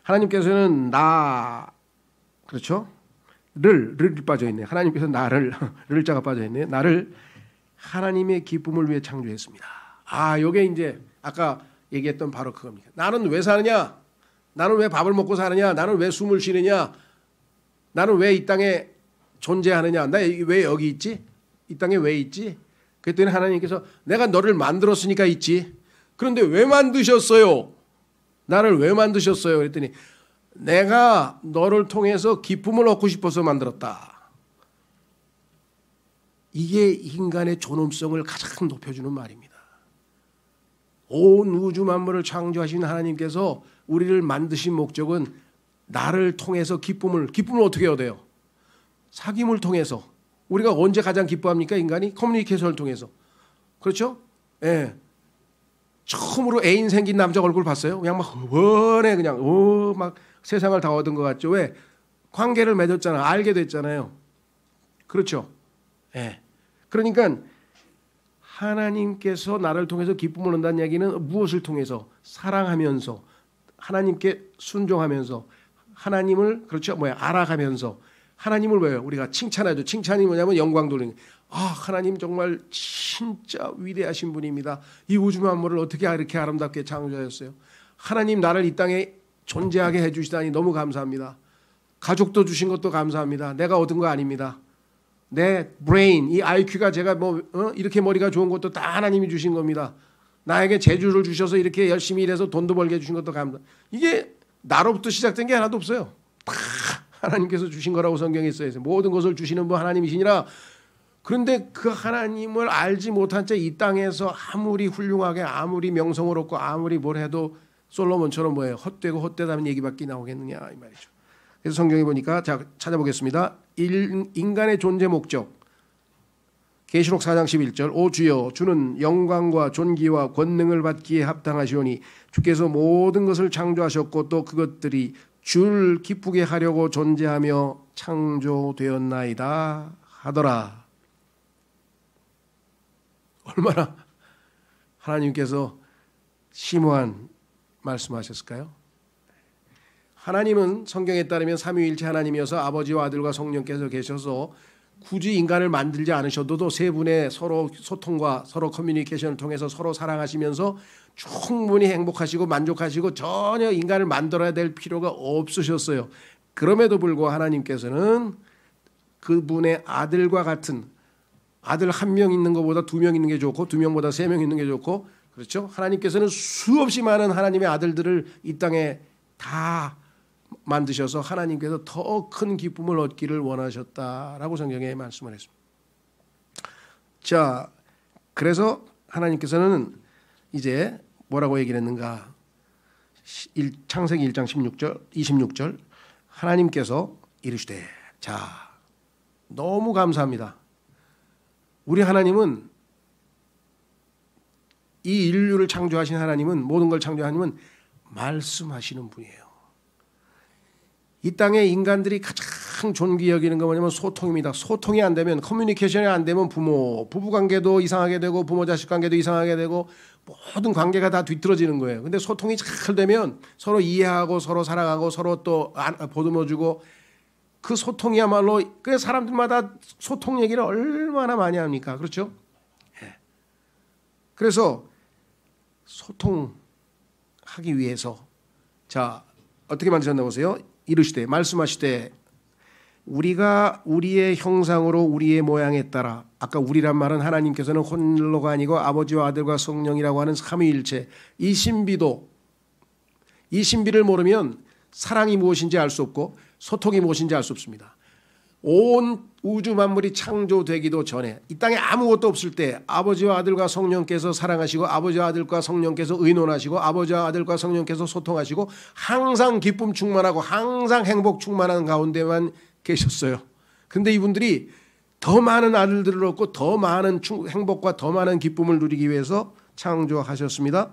하나님께서는 나 그렇죠? 를 빠져 있네. 하나님께서 나를 를 자가 빠져 있네. 나를 하나님의 기쁨을 위해 창조했습니다. 아, 요게 이제 아까 얘기했던 바로 그겁니다. 나는 왜 사느냐? 나는 왜 밥을 먹고 사느냐? 나는 왜 숨을 쉬느냐? 나는 왜 이 땅에 존재하느냐? 나 왜 여기 있지? 이 땅에 왜 있지? 그랬더니 하나님께서 내가 너를 만들었으니까 있지. 그런데 왜 만드셨어요? 나를 왜 만드셨어요? 그랬더니 내가 너를 통해서 기쁨을 얻고 싶어서 만들었다. 이게 인간의 존엄성을 가장 높여주는 말입니다. 온 우주 만물을 창조하신 하나님께서 우리를 만드신 목적은 나를 통해서 기쁨을 어떻게 얻어요? 사귐을 통해서. 우리가 언제 가장 기뻐합니까? 인간이 커뮤니케이션을 통해서. 그렇죠? 예. 처음으로 애인 생긴 남자 얼굴 봤어요? 그냥 막 원해 그냥 막 세상을 다 얻은 것 같죠. 왜? 관계를 맺었잖아. 알게 됐잖아요. 그렇죠? 예. 그러니까 하나님께서 나를 통해서 기쁨을 얻는다는 얘기는 무엇을 통해서? 사랑하면서 하나님께 순종하면서 하나님을 그렇죠? 알아가면서 하나님을 왜요? 우리가 칭찬하죠. 칭찬이 뭐냐면 영광 돌리는. 아, 하나님 정말 진짜 위대하신 분입니다. 이 우주 만물을 어떻게 이렇게 아름답게 창조하셨어요? 하나님 나를 이 땅에 존재하게 해주시다니 너무 감사합니다. 가족도 주신 것도 감사합니다. 내가 얻은 거 아닙니다. 내 브레인, 이 IQ가 제가 이렇게 머리가 좋은 것도 다 하나님이 주신 겁니다. 나에게 재주를 주셔서 이렇게 열심히 일해서 돈도 벌게 해주신 것도 감사. 이게 나로부터 시작된 게 하나도 없어요. 다 하나님께서 주신 거라고 성경에 써 있어요. 모든 것을 주시는 분 하나님이시니라. 그런데 그 하나님을 알지 못한 채 이 땅에서 아무리 훌륭하게 아무리 명성을 얻고 아무리 뭘 해도 솔로몬처럼 뭐예요? 헛되고 헛되다는 얘기밖에 나오겠느냐 이 말이죠. 그래서 성경에 보니까 자 찾아보겠습니다. 인간의 존재 목적 계시록 4장 11절 오 주여 주는 영광과 존귀와 권능을 받기에 합당하시오니 주께서 모든 것을 창조하셨고 또 그것들이 줄 기쁘게 하려고 존재하며 창조되었나이다 하더라. 얼마나 하나님께서 심오한 말씀하셨을까요? 하나님은 성경에 따르면 삼위일체 하나님이어서 아버지와 아들과 성령께서 계셔서 굳이 인간을 만들지 않으셔도 세 분의 서로 소통과 서로 커뮤니케이션을 통해서 서로 사랑하시면서 충분히 행복하시고 만족하시고 전혀 인간을 만들어야 될 필요가 없으셨어요. 그럼에도 불구하고 하나님께서는 그분의 아들과 같은 아들 한 명 있는 것보다 두 명 있는 게 좋고 두 명보다 세 명 있는 게 좋고 그렇죠? 하나님께서는 수없이 많은 하나님의 아들들을 이 땅에 다 만드셔서 하나님께서 더 큰 기쁨을 얻기를 원하셨다라고 성경에 말씀을 했습니다. 자, 그래서 하나님께서는 이제 뭐라고 얘기를 했는가? 창세기 1장 26절 하나님께서 이르시되 자, 너무 감사합니다. 우리 하나님은 이 인류를 창조하신 하나님은 모든 걸 창조하신 하나님은 말씀하시는 분이에요. 이 땅에 인간들이 가장 존귀 여기는 거 뭐냐면 소통입니다. 소통이 안 되면 커뮤니케이션이 안 되면 부부관계도 이상하게 되고 부모 자식 관계도 이상하게 되고 모든 관계가 다 뒤틀어지는 거예요. 근데 소통이 잘 되면 서로 이해하고 서로 사랑하고 서로 또 보듬어주고 그 소통이야말로 그 사람들마다 소통 얘기를 얼마나 많이 합니까? 그렇죠? 예. 그래서 소통하기 위해서 자 어떻게 만드셨나 보세요. 이르시되 말씀하시되 우리가 우리의 형상으로 우리의 모양에 따라 아까 우리란 말은 하나님께서는 홀로가 아니고 아버지와 아들과 성령이라고 하는 삼위일체 이 신비도 이 신비를 모르면 사랑이 무엇인지 알 수 없고 소통이 무엇인지 알 수 없습니다. 온 우주 만물이 창조되기도 전에 이 땅에 아무것도 없을 때 아버지와 아들과 성령께서 사랑하시고 아버지와 아들과 성령께서 의논하시고 아버지와 아들과 성령께서 소통하시고 항상 기쁨 충만하고 항상 행복 충만한 가운데만 계셨어요. 근데 이분들이 더 많은 아들들을 얻고 더 많은 행복과 더 많은 기쁨을 누리기 위해서 창조하셨습니다.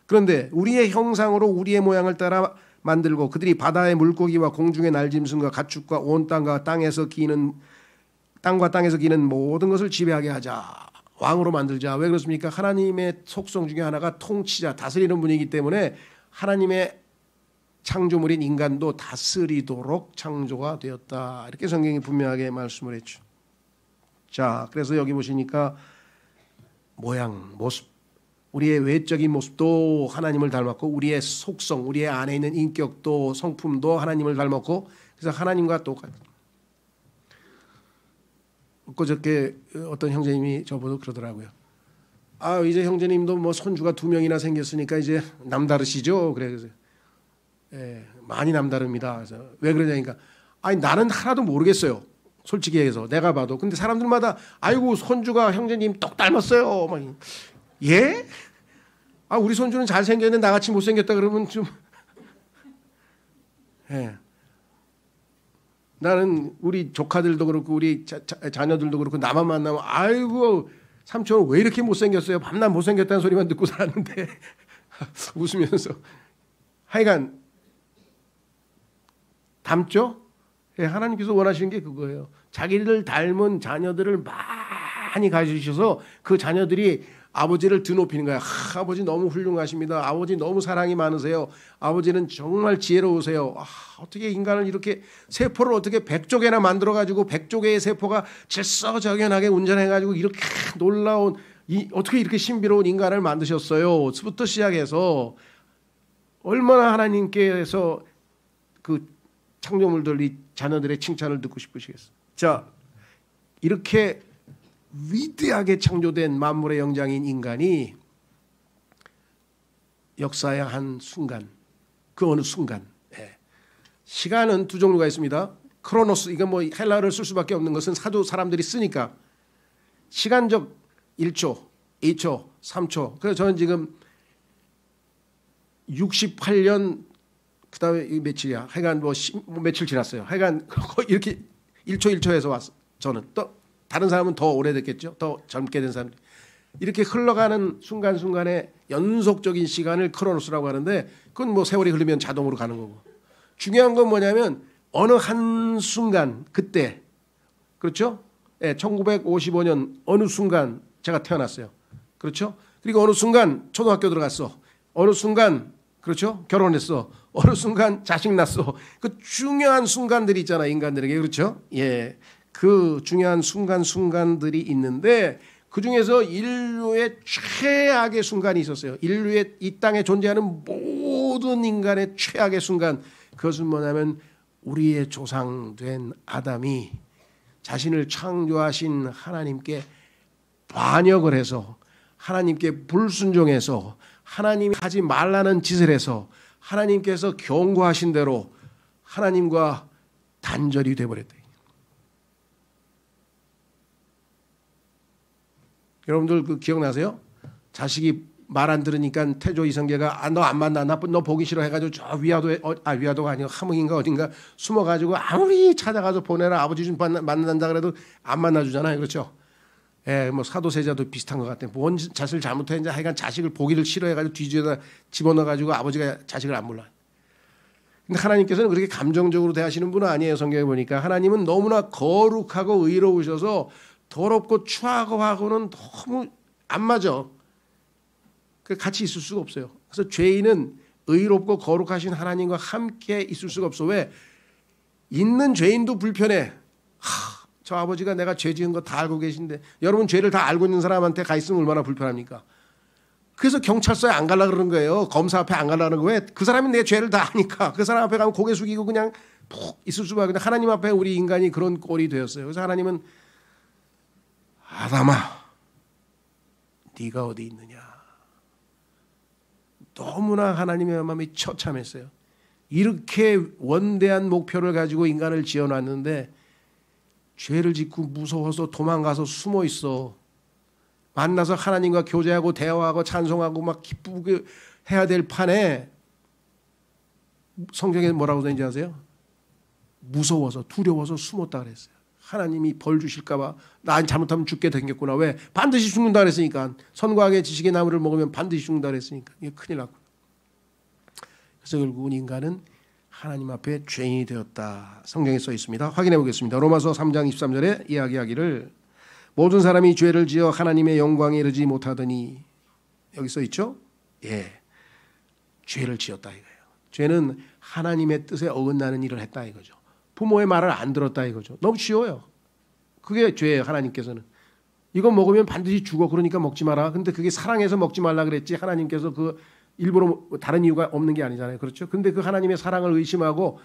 그런데 우리의 형상으로 우리의 모양을 따라 만들고 그들이 바다의 물고기와 공중의 날짐승과 가축과 온 땅과 땅과 땅에서 기는 모든 것을 지배하게 하자. 왕으로 만들자. 왜 그렇습니까? 하나님의 속성 중에 하나가 통치자, 다스리는 분이기 때문에 하나님의 창조물인 인간도 다스리도록 창조가 되었다. 이렇게 성경이 분명하게 말씀을 했죠. 자, 그래서 여기 보시니까 모양, 모습, 우리의 외적인 모습도 하나님을 닮았고 우리의 속성, 우리의 안에 있는 인격도 성품도 하나님을 닮았고 그래서 하나님과 똑같아요. 그저께 어떤 형제님이 저보고 그러더라고요. 아 이제 형제님도 뭐 손주가 2명이나 생겼으니까 이제 남다르시죠? 그래서 예, 많이 남다릅니다. 그래서 왜 그러냐니까 아니 나는 하나도 모르겠어요. 솔직히 해서 내가 봐도 근데 사람들마다 아이고 손주가 형제님 똑 닮았어요. 막 예? 아 우리 손주는 잘생겼는데 나같이 못생겼다 그러면 좀 예. 나는 우리 조카들도 그렇고 우리 자녀들도 그렇고 나만 만나면 아이고 삼촌 왜 이렇게 못생겼어요? 밤낮 못생겼다는 소리만 듣고 살았는데 웃으면서 하여간 닮죠? 예, 하나님께서 원하시는 게 그거예요. 자기를 닮은 자녀들을 많이 가지셔서 그 자녀들이 아버지를 드높이는 거야. 아버지 너무 훌륭하십니다. 아버지 너무 사랑이 많으세요. 아버지는 정말 지혜로우세요. 어떻게 인간을 이렇게 세포를 어떻게 100쪽에나 만들어가지고 100쪽의 세포가 질서정연하게 운전해가지고 이렇게 놀라운 어떻게 이렇게 신비로운 인간을 만드셨어요. 부터 시작해서 얼마나 하나님께서 그 창조물들이 자녀들의 칭찬을 듣고 싶으시겠어요. 자, 이렇게 위대하게 창조된 만물의 영장인 인간이 역사의 한 순간, 그 어느 순간, 시간은 두 종류가 있습니다. 크로노스, 이건 뭐 헬라어를 쓸 수밖에 없는 것은 사도 사람들이 쓰니까 시간적 1초, 2초, 3초. 그래서 저는 지금 68년 그다음에 며칠이야. 하여간 뭐 며칠 지났어요. 하여간 이렇게 1초 1초에서 왔어. 저는 또 다른 사람은 더 오래됐겠죠. 더 젊게 된 사람. 이렇게 흘러가는 순간순간의 연속적인 시간을 크로노스라고 하는데 그건 뭐 세월이 흐르면 자동으로 가는 거고. 중요한 건 뭐냐면 어느 한 순간 그때 그렇죠? 1955년 어느 순간 제가 태어났어요. 그렇죠? 그리고 어느 순간 초등학교 들어갔어. 어느 순간 그렇죠? 결혼했어. 어느 순간 자식 낳았어. 그 중요한 순간들이 있잖아 인간들에게. 그렇죠? 예. 그 중요한 순간들이 있는데 그 중에서 인류의 최악의 순간이 있었어요. 인류의 이 땅에 존재하는 모든 인간의 최악의 순간. 그것은 뭐냐면 우리의 조상된 아담이 자신을 창조하신 하나님께 반역을 해서 하나님께 불순종해서 하나님이 하지 말라는 짓을 해서 하나님께서 경고하신 대로 하나님과 단절이 되어버렸다. 여러분들 그 기억나세요? 자식이 말 안 들으니까 태조 이성계가 너 안 만나 너 보기 싫어 해가지고 저 위화도가 아니고 함흥인가 어딘가 숨어가지고 아무리 찾아가서 보내라 아버지 좀 만난다 그래도 안 만나주잖아요. 그렇죠? 예, 뭐 사도세자도 비슷한 것 같아요. 뭔 자식을 잘못했는지 하여간 자식을 보기를 싫어해가지고 뒤집어다 집어넣어가지고 아버지가 자식을 안 몰라. 근데 하나님께서는 그렇게 감정적으로 대하시는 분은 아니에요. 성경에 보니까 하나님은 너무나 거룩하고 의로우셔서 더럽고 추하고하고는 너무 안 맞아. 같이 있을 수가 없어요. 그래서 죄인은 의롭고 거룩하신 하나님과 함께 있을 수가 없어. 왜? 있는 죄인도 불편해. 저 아버지가 내가 죄 지은 거 다 알고 계신데 여러분 죄를 다 알고 있는 사람한테 가 있으면 얼마나 불편합니까? 그래서 경찰서에 안 가려고 그러는 거예요. 검사 앞에 안 가려는 거예요. 그 사람이 내 죄를 다 아니까 그 사람 앞에 가면 고개 숙이고 그냥 푹 있을 수밖에. 근데 하나님 앞에 우리 인간이 그런 꼴이 되었어요. 그래서 하나님은 아담아 네가 어디 있느냐. 너무나 하나님의 마음이 처참했어요. 이렇게 원대한 목표를 가지고 인간을 지어놨는데 죄를 짓고 무서워서 도망가서 숨어 있어. 만나서 하나님과 교제하고 대화하고 찬송하고 막 기쁘게 해야 될 판에 성경에 뭐라고 되는지 아세요? 무서워서 두려워서 숨었다 그랬어요. 하나님이 벌 주실까 봐 난 잘못하면 죽게 생겼구나. 왜? 반드시 죽는다 그랬으니까. 선과 악의 지식의 나무를 먹으면 반드시 죽는다 그랬으니까. 이게 큰일 났고. 그래서 결국은 인간은 하나님 앞에 죄인이 되었다. 성경에 써 있습니다. 확인해 보겠습니다. 로마서 3장 23절에 이야기하기를 모든 사람이 죄를 지어 하나님의 영광에 이르지 못하더니 여기 써 있죠? 예, 죄를 지었다 이거예요. 죄는 하나님의 뜻에 어긋나는 일을 했다 이거죠. 부모의 말을 안 들었다 이거죠. 너무 쉬워요. 그게 죄예요. 하나님께서는 이거 먹으면 반드시 죽어 그러니까 먹지 마라. 근데 그게 사랑해서 먹지 말라 그랬지 하나님께서 그 일부러 다른 이유가 없는 게 아니잖아요. 그렇죠? 근데 그 하나님의 사랑을 의심하고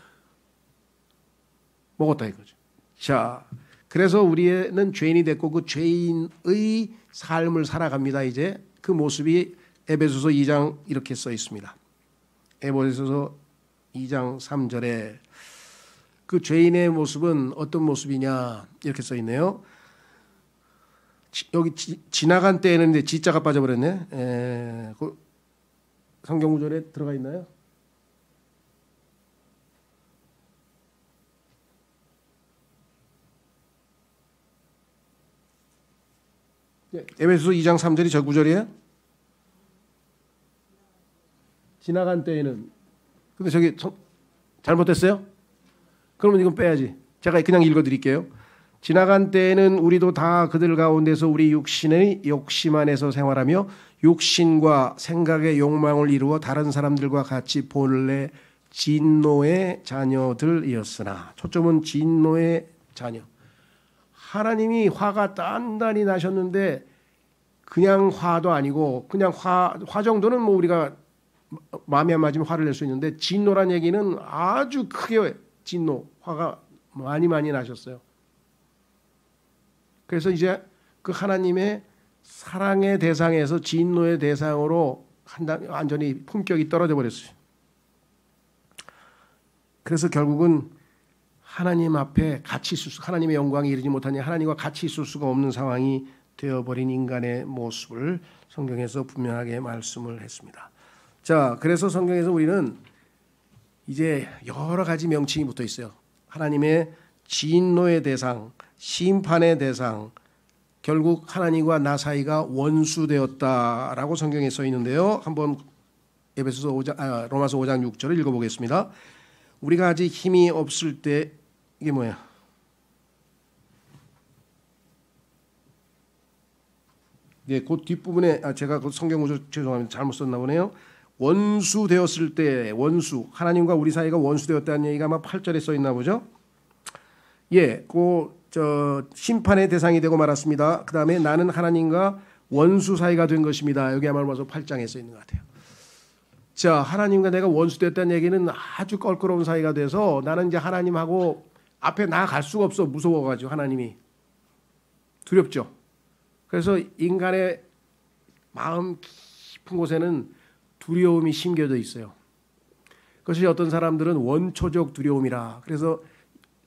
먹었다 이거죠. 자, 그래서 우리는 죄인이 됐고 그 죄인의 삶을 살아갑니다. 이제 그 모습이 에베소서 2장 이렇게 써 있습니다. 에베소서 2장 3절에 그 죄인의 모습은 어떤 모습이냐 이렇게 써 있네요. 여기 지나간 때에는 이제 지자가 빠져버렸네. 그 성경 구절에 들어가 있나요? 에베소서 2장 3절이 저 구절이에요? 지나간 때에는. 근데 저기 잘못됐어요? 그러면 이건 빼야지. 제가 그냥 읽어드릴게요. 지나간 때에는 우리도 다 그들 가운데서 우리 육신의 욕심 안에서 생활하며 육신과 생각의 욕망을 이루어 다른 사람들과 같이 본래 진노의 자녀들이었으나 초점은 진노의 자녀. 하나님이 화가 단단히 나셨는데 그냥 화도 아니고 그냥 화 정도는 뭐 우리가 마음이 안 맞으면 화를 낼 수 있는데 진노란 얘기는 아주 크게 진노, 화가 많이 나셨어요. 그래서 이제 그 하나님의 사랑의 대상에서 진노의 대상으로 완전히 품격이 떨어져 버렸어요. 그래서 결국은 하나님 앞에 같이 있을 수, 하나님의 영광이 이르지 못하니 하나님과 같이 있을 수가 없는 상황이 되어버린 인간의 모습을 성경에서 분명하게 말씀을 했습니다. 자, 그래서 성경에서 우리는 이제 여러 가지 명칭이 붙어 있어요. 하나님의 진노의 대상, 심판의 대상, 결국 하나님과 나 사이가 원수되었다라고 성경에 써 있는데요. 한번 로마서 5장 6절을 읽어보겠습니다. 우리가 아직 힘이 없을 때 이게 뭐야? 예, 그 뒷부분에 제가 그 성경 구절 죄송합니다. 잘못 썼나 보네요. 원수 되었을 때 원수 하나님과 우리 사이가 원수 되었다는 얘기가 아마 8절에 써 있나 보죠. 예, 그 심판의 대상이 되고 말았습니다. 그 다음에 나는 하나님과 원수 사이가 된 것입니다. 여기 아마 로마서 8장에 써 있는 것 같아요. 자, 하나님과 내가 원수 되었다는 얘기는 아주 껄끄러운 사이가 돼서 나는 이제 하나님하고 앞에 나아갈 수가 없어. 무서워가지고 하나님이 두렵죠. 그래서 인간의 마음 깊은 곳에는 두려움이 심겨져 있어요. 그것이 어떤 사람들은 원초적 두려움이라. 그래서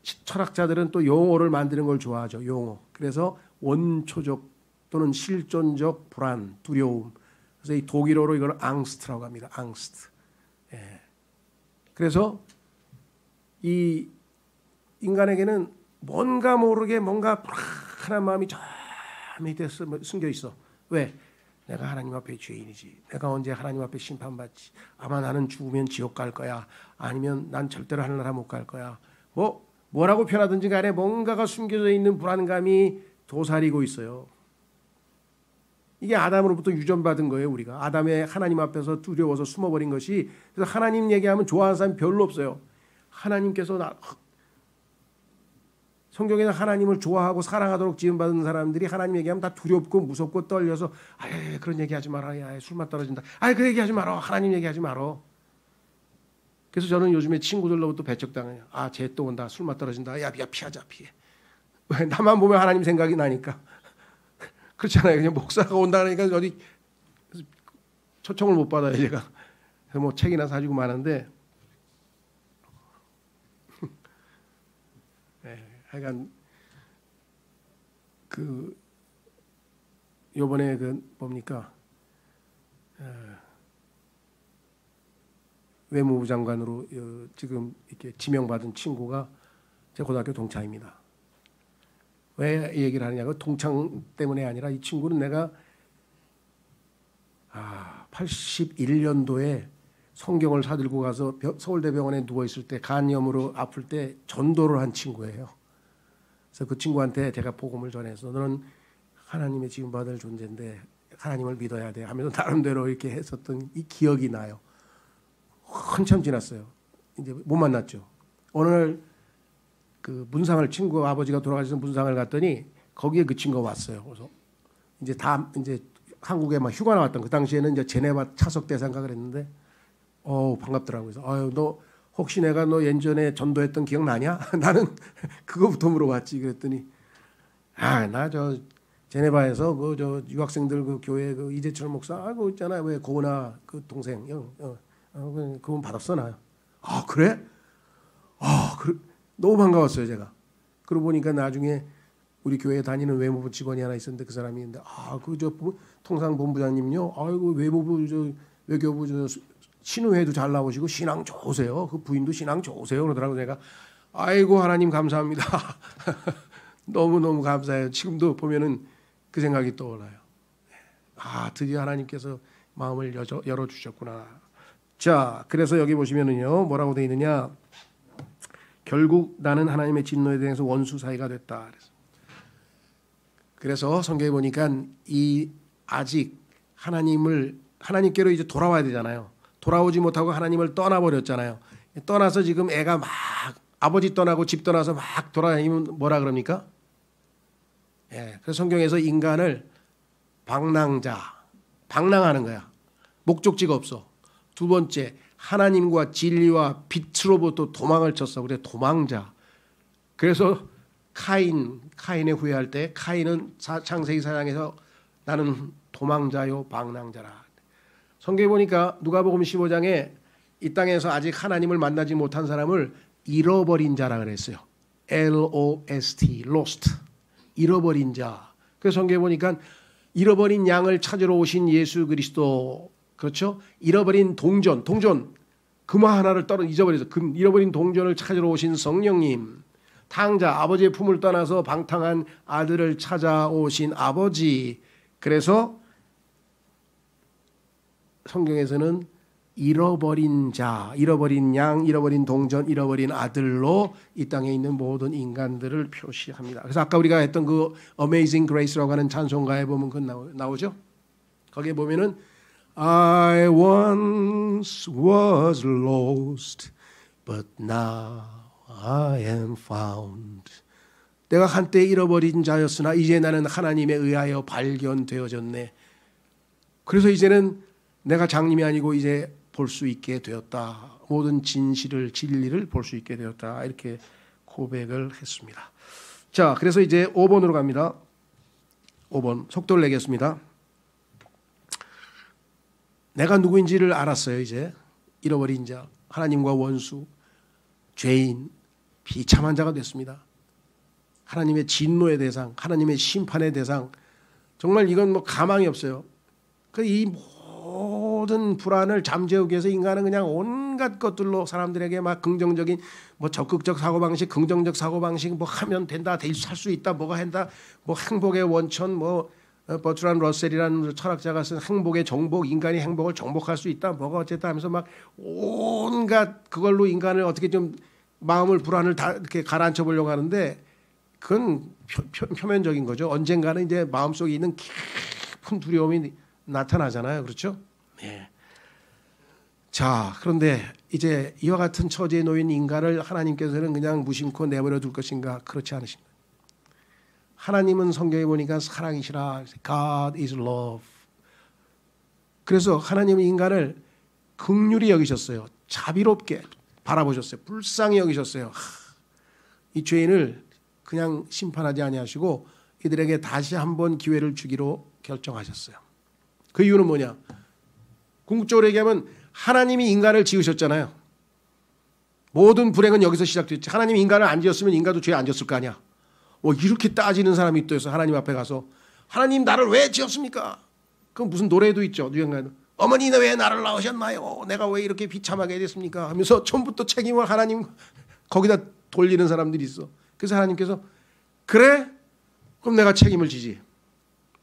철학자들은 또 용어를 만드는 걸 좋아하죠. 용어. 그래서 원초적 또는 실존적 불안, 두려움. 그래서 이 독일어로 이걸 앙스트라고 합니다. 앙스트. 예. 그래서 이 인간에게는 뭔가 모르게 뭔가 불안한 마음이 저 밑에 숨겨 있어. 왜? 내가 하나님 앞에 죄인이지. 내가 언제 하나님 앞에 심판받지. 아마 나는 죽으면 지옥 갈 거야. 아니면 난 절대로 하늘나라 못 갈 거야. 뭐라고 표현하든지 간에 뭔가가 숨겨져 있는 불안감이 도사리고 있어요. 이게 아담으로부터 유전받은 거예요. 우리가 아담의 하나님 앞에서 두려워서 숨어버린 것이. 그래서 하나님 얘기하면 좋아하는 사람이 별로 없어요. 하나님께서 성경에는 하나님을 좋아하고 사랑하도록 지음받은 사람들이 하나님 얘기하면 다 두렵고 무섭고 떨려서 그런 얘기하지 마라. 술맛 떨어진다. 그 얘기하지 마라. 하나님 얘기하지 마라. 그래서 저는 요즘에 친구들로부터 배척당해요. 쟤 또 온다. 술맛 떨어진다. 야 피하자 피해. 왜? 나만 보면 하나님 생각이 나니까. 그렇잖아요. 그냥 목사가 온다 그러니까 어디 초청을 못 받아요 제가. 그래서 뭐 책이나 사주고 마는데 하여간 요번에 뭡니까 외무부 장관으로 지금 이렇게 지명받은 친구가 제 고등학교 동창입니다. 왜 이 얘기를 하느냐고 동창 때문에 아니라 이 친구는 내가 81년도에 성경을 사들고 가서 서울대병원에 누워 있을 때 간염으로 아플 때 전도를 한 친구예요. 그래서 그 친구한테 제가 복음을 전해서 너는 하나님의 지금 받을 존재인데 하나님을 믿어야 돼 하면서 나름대로 이렇게 했었던 이 기억이 나요. 한참 지났어요. 이제 못 만났죠. 오늘 그 문상을 친구 아버지가 돌아가셔서 문상을 갔더니 거기에 그 친구가 왔어요. 그래서 이제 한국에 막 휴가 나왔던 그 당시에는 이제 제네바 차석 대사인가 그랬는데 반갑더라고요. 그래서 너 혹시 내가 너 예전에 전도했던 기억 나냐? 나는 그거부터 물어봤지. 그랬더니 나 저 제네바에서 저 유학생들 그 교회 그 이재철 목사 그거 있잖아. 왜 고은아 그 동생 그분 받았어 나. 그래? 그래? 너무 반가웠어요 제가. 그러고 보니까 나중에 우리 교회에 다니는 외무부 직원이 하나 있었는데 그 사람이 있는데 저 통상본부장님요. 아이고 외무부 외교부 신우회도 잘 나오시고 신앙 좋으세요. 그 부인도 신앙 좋으세요. 그러더라고. 내가 아이고 하나님 감사합니다. 너무너무 감사해요. 지금도 보면은 그 생각이 떠올라요. 드디어 하나님께서 마음을 열어주셨구나. 자, 그래서 여기 보시면은요 뭐라고 돼 있느냐. 결국 나는 하나님의 진노에 대해서 원수 사이가 됐다. 그래서 성경에 보니까 아직 하나님께로 이제 돌아와야 되잖아요. 돌아오지 못하고 하나님을 떠나버렸잖아요. 떠나서 지금 애가 막 아버지 떠나고 집 떠나서 막 돌아다니면 뭐라 그럽니까? 그래서 성경에서 인간을 방랑하는 거야. 목적지가 없어. 두 번째, 하나님과 진리와 빛으로부터 도망을 쳤어. 그래 도망자. 그래서 카인에 후회할 때 카인은 창세기 4장에서 나는 도망자요 방랑자라. 성경에 보니까 누가복음 15장에 이 땅에서 아직 하나님을 만나지 못한 사람을 잃어버린 자라 그랬어요. L-O-S-T, lost. 잃어버린 자. 그래서 성경에 보니까 잃어버린 양을 찾으러 오신 예수 그리스도, 그렇죠? 잃어버린 동전 금화 하나를 잊어버려서 잃어버린 동전을 찾으러 오신 성령님, 탕자, 아버지의 품을 떠나서 방탕한 아들을 찾아오신 아버지. 그래서 성경에서는 잃어버린 자, 잃어버린 양, 잃어버린 동전, 잃어버린 아들로 이 땅에 있는 모든 인간들을 표시합니다. 그래서 아까 우리가 했던 그 Amazing Grace라고 하는 찬송가에 보면 그 나오죠. 거기에 보면은 I once was lost, but now I am found. 내가 한때 잃어버린 자였으나 이제 나는 하나님에 의하여 발견되어졌네. 그래서 이제는 내가 장님이 아니고 이제 볼 수 있게 되었다. 모든 진리를 볼 수 있게 되었다. 이렇게 고백을 했습니다. 자, 그래서 이제 5번으로 갑니다. 5번 속도를 내겠습니다. 내가 누구인지를 알았어요. 이제 잃어버린 자, 하나님과 원수, 죄인, 비참한 자가 됐습니다. 하나님의 진노의 대상, 하나님의 심판의 대상. 정말 이건 뭐 가망이 없어요. 이 모든 불안을 잠재우기 위해서 인간은 그냥 온갖 것들로 사람들에게 막 긍정적인 뭐 적극적 사고방식, 긍정적 사고방식 뭐 하면 된다, 살 수 있다, 뭐가 한다, 뭐 행복의 원천, 뭐 버트란 러셀이라는 철학자가 쓴 행복의 정복, 인간이 행복을 정복할 수 있다, 뭐가 어쨌다 하면서 막 온갖 그걸로 인간을 어떻게 좀 마음을 불안을 다 이렇게 가라앉혀 보려고 하는데 그건 표면적인 거죠. 언젠가는 이제 마음속에 있는 깊은 두려움이 나타나잖아요. 그렇죠? 네. 자, 그런데 이제 이와 같은 처지에 놓인 인간을 하나님께서는 그냥 무심코 내버려 둘 것인가? 그렇지 않으십니다. 하나님은 성경에 보니까 사랑이시라. God is love. 그래서 하나님은 인간을 긍휼히 여기셨어요. 자비롭게 바라보셨어요. 불쌍히 여기셨어요. 이 죄인을 그냥 심판하지 아니하시고 이들에게 다시 한번 기회를 주기로 결정하셨어요. 그 이유는 뭐냐? 궁극적으로 얘기하면 하나님이 인간을 지으셨잖아요. 모든 불행은 여기서 시작됐지. 하나님이 인간을 안 지었으면 인간도 죄 안 지었을 거 아니야. 이렇게 따지는 사람이 또 있어. 하나님 앞에 가서 하나님 나를 왜 지었습니까? 그럼 무슨 노래도 있죠. 유행가에도 어머니는 왜 나를 낳으셨나요? 내가 왜 이렇게 비참하게 됐습니까? 하면서 처음부터 책임을 하나님 거기다 돌리는 사람들이 있어. 그래서 하나님께서 그래? 그럼 내가 책임을 지지.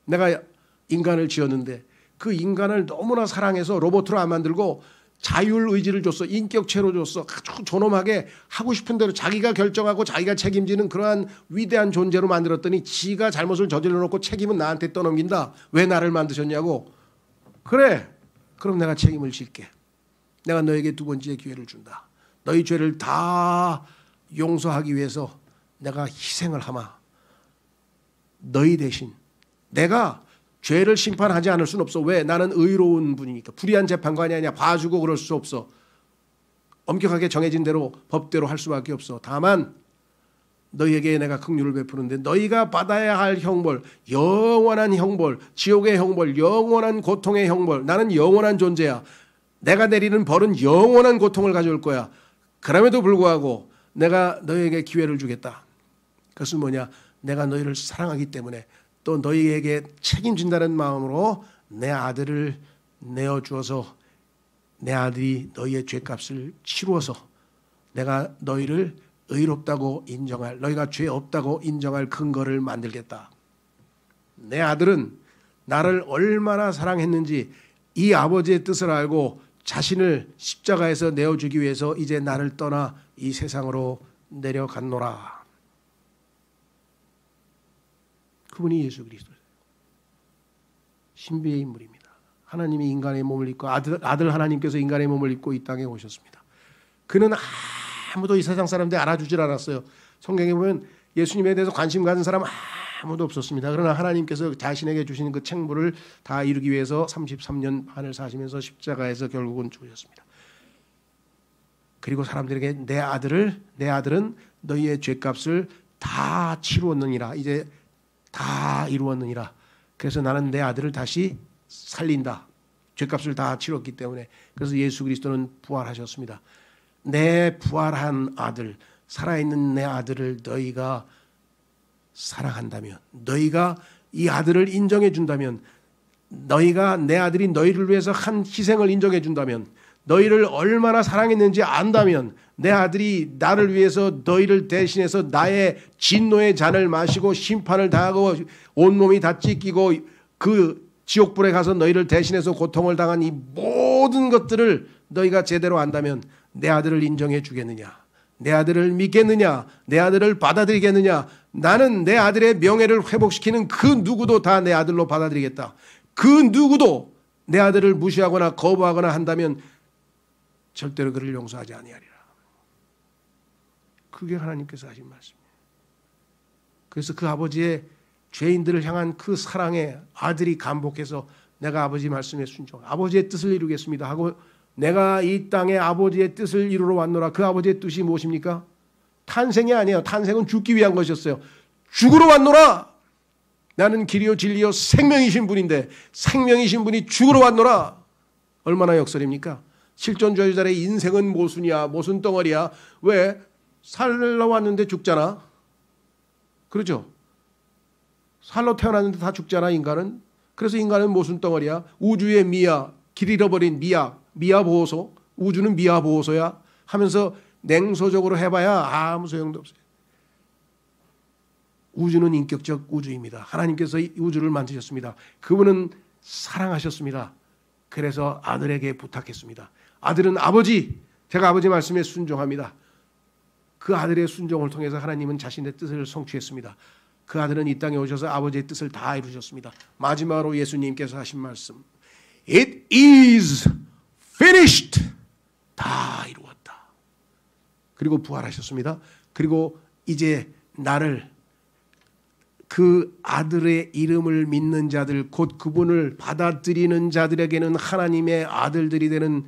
내가 인간을 지었는데 그 인간을 너무나 사랑해서 로봇으로 안 만들고 자율의지를 줬어. 인격체로 줬어. 아주 존엄하게 하고 싶은 대로 자기가 결정하고 자기가 책임지는 그러한 위대한 존재로 만들었더니 지가 잘못을 저질러 놓고 책임은 나한테 떠넘긴다. 왜 나를 만드셨냐고. 그래. 그럼 내가 책임을 질게. 내가 너에게 두 번째 기회를 준다. 너희 죄를 다 용서하기 위해서 내가 희생을 하마. 너희 대신 내가 죄를 심판하지 않을 수는 없어. 왜? 나는 의로운 분이니까. 불의한 재판관이 아니야. 봐주고 그럴 수 없어. 엄격하게 정해진 대로 법대로 할 수밖에 없어. 다만 너희에게 내가 긍휼을 베푸는데 너희가 받아야 할 형벌, 영원한 형벌, 지옥의 형벌, 영원한 고통의 형벌. 나는 영원한 존재야. 내가 내리는 벌은 영원한 고통을 가져올 거야. 그럼에도 불구하고 내가 너희에게 기회를 주겠다. 그것은 뭐냐? 내가 너희를 사랑하기 때문에 또 너희에게 책임진다는 마음으로 내 아들을 내어주어서 내 아들이 너희의 죄값을 치루어서 내가 너희를 의롭다고 인정할, 너희가 죄 없다고 인정할 근거를 만들겠다. 내 아들은 나를 얼마나 사랑했는지 이 아버지의 뜻을 알고 자신을 십자가에서 내어주기 위해서 이제 나를 떠나 이 세상으로 내려갔노라. 그분이 예수 그리스도예요. 신비의 인물입니다. 하나님이 인간의 몸을 입고 아들 하나님께서 인간의 몸을 입고 이 땅에 오셨습니다. 그는 아무도 이 세상 사람들이 알아주질 않았어요. 성경에 보면 예수님에 대해서 관심 가진 사람 아무도 없었습니다. 그러나 하나님께서 자신에게 주시는 그 책무를 다 이루기 위해서 33년 반을 사시면서 십자가에서 결국은 죽으셨습니다. 그리고 사람들에게 내 아들은 너희의 죄값을 다 치루었느니라. 이제 다 이루었느니라. 그래서 나는 내 아들을 다시 살린다. 죄값을 다 치렀기 때문에. 그래서 예수 그리스도는 부활하셨습니다. 내 부활한 아들, 살아있는 내 아들을 너희가 사랑한다면, 너희가 이 아들을 인정해 준다면, 너희가 내 아들이 너희를 위해서 한 희생을 인정해 준다면, 너희를 얼마나 사랑했는지 안다면, 내 아들이 나를 위해서 너희를 대신해서 나의 진노의 잔을 마시고 심판을 당하고 온몸이 다 찢기고 그 지옥불에 가서 너희를 대신해서 고통을 당한 이 모든 것들을 너희가 제대로 안다면 내 아들을 인정해 주겠느냐? 내 아들을 믿겠느냐? 내 아들을 받아들이겠느냐? 나는 내 아들의 명예를 회복시키는 그 누구도 다 내 아들로 받아들이겠다. 그 누구도 내 아들을 무시하거나 거부하거나 한다면 절대로 그를 용서하지 아니하리라. 그게 하나님께서 하신 말씀이에요. 그래서 그 아버지의 죄인들을 향한 그 사랑에 아들이 감복해서 내가 아버지 말씀에 순종, 아버지의 뜻을 이루겠습니다 하고 내가 이 땅에 아버지의 뜻을 이루러 왔노라. 그 아버지의 뜻이 무엇입니까? 탄생이 아니에요. 탄생은 죽기 위한 것이었어요. 죽으러 왔노라. 나는 길이요 진리요 생명이신 분인데 생명이신 분이 죽으러 왔노라. 얼마나 역설입니까? 실존주의자의 인생은 모순이야. 모순 덩어리야. 왜? 살러 왔는데 죽잖아. 그렇죠? 살러 태어났는데 다 죽잖아 인간은. 그래서 인간은 모순 덩어리야. 우주의 미야. 길 잃어버린 미야 보호소. 우주는 미야 보호소야 하면서 냉소적으로 해봐야 아무 소용도 없어요. 우주는 인격적 우주입니다. 하나님께서 이 우주를 만드셨습니다. 그분은 사랑하셨습니다. 그래서 아들에게 부탁했습니다. 아들은 아버지, 제가 아버지 말씀에 순종합니다. 그 아들의 순종을 통해서 하나님은 자신의 뜻을 성취했습니다. 그 아들은 이 땅에 오셔서 아버지의 뜻을 다 이루셨습니다. 마지막으로 예수님께서 하신 말씀, It is finished. 다 이루었다. 그리고 부활하셨습니다. 그리고 이제 나를 그 아들의 이름을 믿는 자들, 곧 그분을 받아들이는 자들에게는 하나님의 아들들이 되는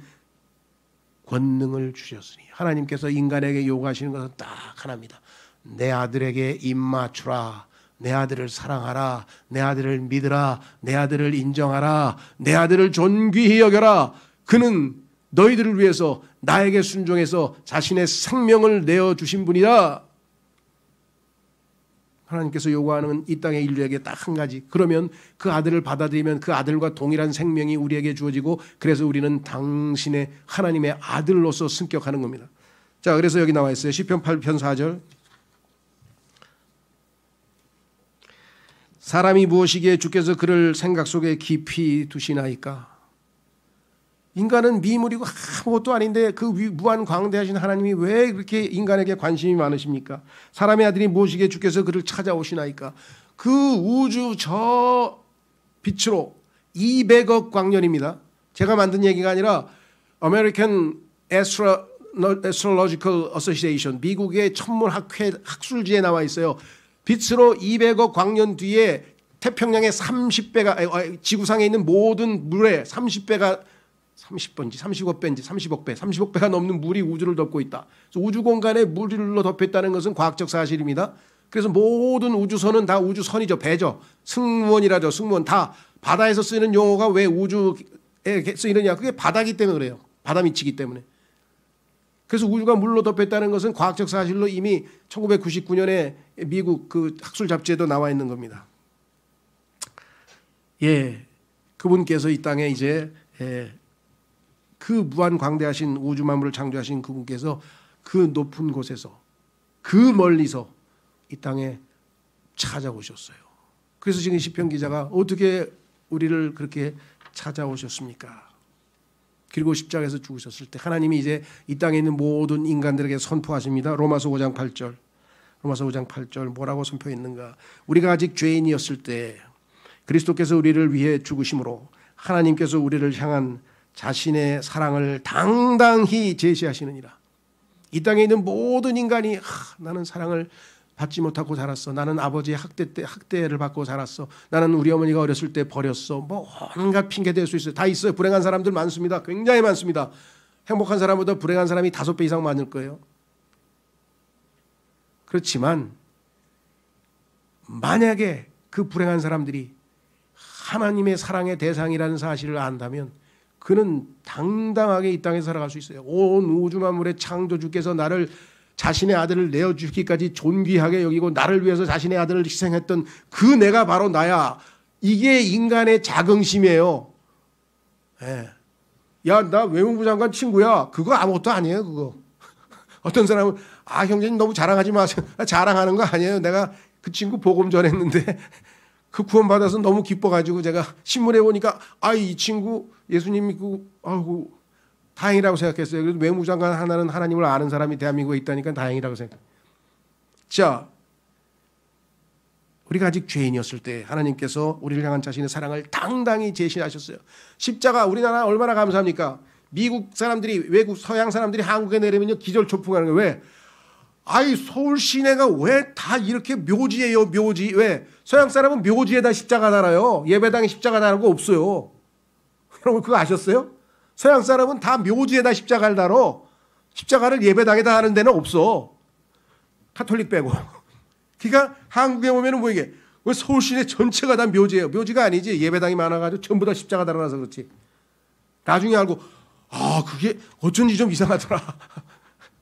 권능을 주셨으니, 하나님께서 인간에게 요구하시는 것은 딱 하나입니다. 내 아들에게 입 맞추라. 내 아들을 사랑하라. 내 아들을 믿으라. 내 아들을 인정하라. 내 아들을 존귀히 여겨라. 그는 너희들을 위해서 나에게 순종해서 자신의 생명을 내어주신 분이다. 하나님께서 요구하는 이 땅의 인류에게 딱 한 가지. 그러면 그 아들을 받아들이면 그 아들과 동일한 생명이 우리에게 주어지고, 그래서 우리는 당신의 하나님의 아들로서 승격하는 겁니다. 자, 그래서 여기 나와 있어요. 시편 8편 4절. 사람이 무엇이기에 주께서 그를 생각 속에 깊이 두시나이까. 인간은 미물이고 아무것도 아닌데 그 무한 광대하신 하나님이 왜 그렇게 인간에게 관심이 많으십니까? 사람의 아들이 무엇이기에 주께서 그를 찾아오시나이까. 그 우주 저 빛으로 200억 광년입니다. 제가 만든 얘기가 아니라 American Astrological Association, 미국의 천문학회 학술지에 나와 있어요. 빛으로 200억 광년 뒤에 태평양의 30배가, 지구상에 있는 모든 물의 30배가 30번지, 30억 배인지 30억 배, 30억 배가 넘는 물이 우주를 덮고 있다. 그래서 우주 공간에 물로 덮였다는 것은 과학적 사실입니다. 그래서 모든 우주선은 다 우주선이죠. 배죠. 승무원이라죠. 승무원. 다 바다에서 쓰는 용어가 왜 우주에 쓰이느냐. 그게 바다기 때문에 그래요. 바다 미치기 때문에. 그래서 우주가 물로 덮였다는 것은 과학적 사실로 이미 1999년에 미국 그 학술 잡지에도 나와 있는 겁니다. 예, 그분께서 이 땅에 이제 그 무한 광대하신 우주 만물을 창조하신 그분께서 그 높은 곳에서 그 멀리서 이 땅에 찾아오셨어요. 그래서 지금 시편 기자가 어떻게 우리를 그렇게 찾아오셨습니까? 그리고 십자가에서 죽으셨을 때 하나님이 이제 이 땅에 있는 모든 인간들에게 선포하십니다. 로마서 5장 8절. 로마서 5장 8절 뭐라고 선포했는가? 우리가 아직 죄인이었을 때 그리스도께서 우리를 위해 죽으심으로 하나님께서 우리를 향한 자신의 사랑을 당당히 제시하시느니라. 이 땅에 있는 모든 인간이 나는 사랑을 받지 못하고 자랐어. 나는 아버지의 학대를 받고 자랐어. 나는 우리 어머니가 어렸을 때 버렸어. 뭐 온갖 핑계 댈 수 있어요. 다 있어요. 불행한 사람들 많습니다. 굉장히 많습니다. 행복한 사람보다 불행한 사람이 5배 이상 많을 거예요. 그렇지만 만약에 그 불행한 사람들이 하나님의 사랑의 대상이라는 사실을 안다면 그는 당당하게 이 땅에 살아갈 수 있어요. 온 우주 만물의 창조주께서 나를 자신의 아들을 내어주기까지 존귀하게 여기고 나를 위해서 자신의 아들을 희생했던 그 내가 바로 나야. 이게 인간의 자긍심이에요. 예. 야, 나 외무부 장관 친구야. 그거 아무것도 아니에요. 그거. 어떤 사람은 형제님 너무 자랑하지 마세요. 자랑하는 거 아니에요. 내가 그 친구 복음 전했는데 그 구원 받아서 너무 기뻐가지고 제가 신문에 보니까 이 친구 예수님 믿고 다행이라고 생각했어요. 그래서 외무장관 하나는 하나님을 아는 사람이 대한민국에 있다니까 다행이라고 생각해요. 자, 우리가 아직 죄인이었을 때 하나님께서 우리를 향한 자신의 사랑을 당당히 제시하셨어요. 십자가 우리나라 얼마나 감사합니까? 미국 사람들이 외국 서양 사람들이 한국에 내리면요 기절초풍하는 거예요. 왜? 서울 시내가 왜 다 이렇게 묘지예요, 묘지. 왜? 서양 사람은 묘지에다 십자가 달아요. 예배당에 십자가 달는 거 없어요. 여러분 그거 아셨어요? 서양 사람은 다 묘지에다 십자가를 달어. 십자가를 예배당에다 하는 데는 없어. 카톨릭 빼고. 그러니까 한국에 오면은 뭐 이게 왜 서울 시내 전체가 다 묘지예요. 묘지가 아니지. 예배당이 많아가지고 전부 다 십자가 달아놔서 그렇지. 나중에 알고 그게 어쩐지 좀 이상하더라.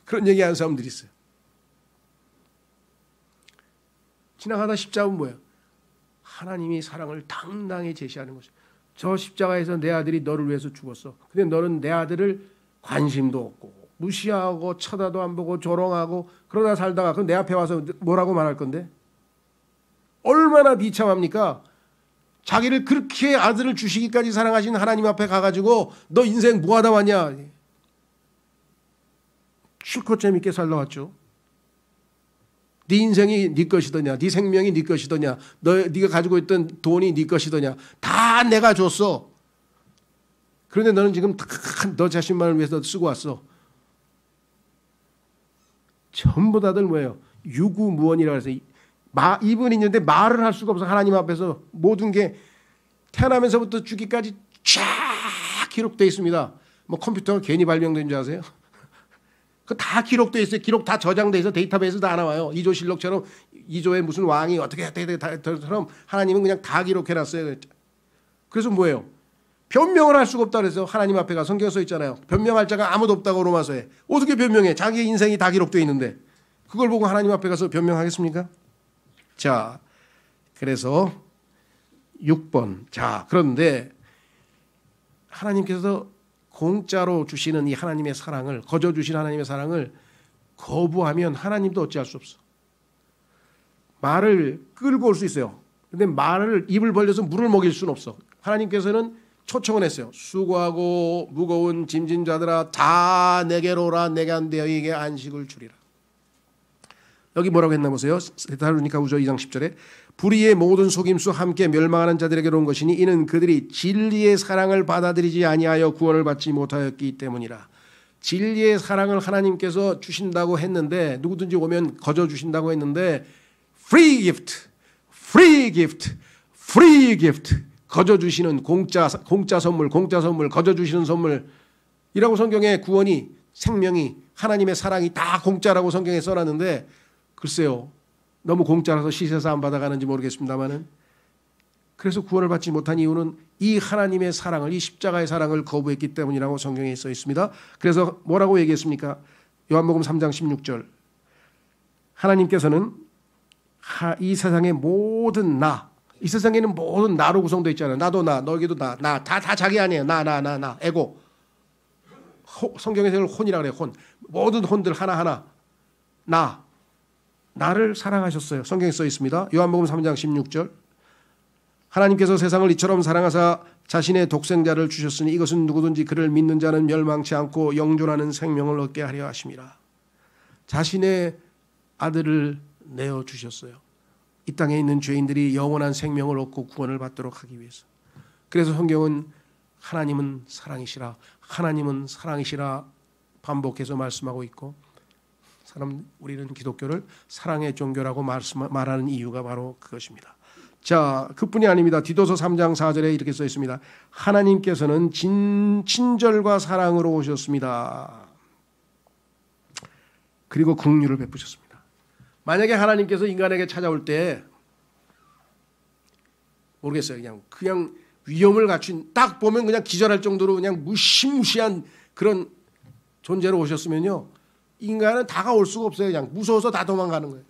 그런 얘기하는 사람들이 있어요. 지나가다 십자가는 뭐예요? 하나님이 사랑을 당당히 제시하는 것이죠. 저 십자가에서 내 아들이 너를 위해서 죽었어. 근데 너는 내 아들을 관심도 없고 무시하고 쳐다도 안 보고 조롱하고 그러다 살다가 그럼 내 앞에 와서 뭐라고 말할 건데? 얼마나 비참합니까? 자기를 그렇게 아들을 주시기까지 사랑하신 하나님 앞에 가가지고 너 인생 뭐하다 왔냐? 실컷 재밌게 살다 왔죠. 네 인생이 네 것이더냐, 네 생명이 네 것이더냐, 네가 가지고 있던 돈이 네 것이더냐, 다 내가 줬어. 그런데 너는 지금 다 너 자신만을 위해서 쓰고 왔어. 전부 다들 뭐예요? 유구무원이라고 해서 입은 있는데 말을 할 수가 없어. 하나님 앞에서 모든 게 태어나면서부터 죽기까지 쫙 기록되어 있습니다. 뭐 컴퓨터가 괜히 발명된 줄 아세요? 그 다 기록되어 있어요. 기록 다 저장돼 있어. 데이터베이스 다 나와요. 이조실록처럼 이조의 무슨 왕이 어떻게 했다처럼 하나님은 그냥 다 기록해놨어요. 그래서 뭐예요? 변명을 할 수가 없다 그래서 하나님 앞에 가 성경에 써 있잖아요. 변명할 자가 아무도 없다고 로마서에. 어떻게 변명해? 자기 인생이 다 기록되어 있는데 그걸 보고 하나님 앞에 가서 변명하겠습니까? 자, 그래서 6번. 자, 그런데 하나님께서 공짜로 주시는 이 하나님의 사랑을, 거저 주신 하나님의 사랑을 거부하면 하나님도 어찌할 수 없어. 말을 끌고 올 수 있어요. 근데 말을 입을 벌려서 물을 먹일 수는 없어. 하나님께서는 초청을 했어요. 수고하고 무거운 짐진 자들아 다 내게로 오라. 내가 너희에게 안식을 주리라. 여기 뭐라고 했나 보세요. 데살로니가 후서 2장 10절에 불의의 모든 속임수 함께 멸망하는 자들에게로 온 것이니 이는 그들이 진리의 사랑을 받아들이지 아니하여 구원을 받지 못하였기 때문이라. 진리의 사랑을 하나님께서 주신다고 했는데 누구든지 오면 거저 주신다고 했는데 free gift, free gift, free gift 거저 주시는 공짜 선물, 거저 주시는 선물이라고 성경에 구원이 생명이 하나님의 사랑이 다 공짜라고 성경에 써놨는데 글쎄요. 너무 공짜라서 시세서 안 받아가는지 모르겠습니다만은 그래서 구원을 받지 못한 이유는 이 하나님의 사랑을 이 십자가의 사랑을 거부했기 때문이라고 성경에 써 있습니다. 그래서 뭐라고 얘기했습니까? 요한복음 3장 16절 하나님께서는 이 세상의 모든 이 세상에는 모든 나로 구성되어 있잖아요. 나도 나, 너에게도 나 다 자기 아니에요. 나 에고 성경에서는 혼이라고 그래요. 혼 모든 혼들 하나하나 나를 사랑하셨어요. 성경에 써 있습니다. 요한복음 3장 16절 하나님께서 세상을 이처럼 사랑하사 자신의 독생자를 주셨으니 이것은 누구든지 그를 믿는 자는 멸망치 않고 영존하는 생명을 얻게 하려 하심이라. 자신의 아들을 내어주셨어요. 이 땅에 있는 죄인들이 영원한 생명을 얻고 구원을 받도록 하기 위해서. 그래서 성경은 하나님은 사랑이시라 반복해서 말씀하고 있고 우리는 기독교를 사랑의 종교라고 말하는 이유가 바로 그것입니다. 자, 그뿐이 아닙니다. 디도서 3장 4절에 이렇게 써 있습니다. 하나님께서는 친절과 사랑으로 오셨습니다. 그리고 긍휼을 베푸셨습니다. 만약에 하나님께서 인간에게 찾아올 때 모르겠어요. 그냥 위험을 갖춘 딱 보면 그냥 기절할 정도로 그냥 무시무시한 그런 존재로 오셨으면요. 인간은 다가올 수가 없어요. 그냥 무서워서 다 도망가는 거예요.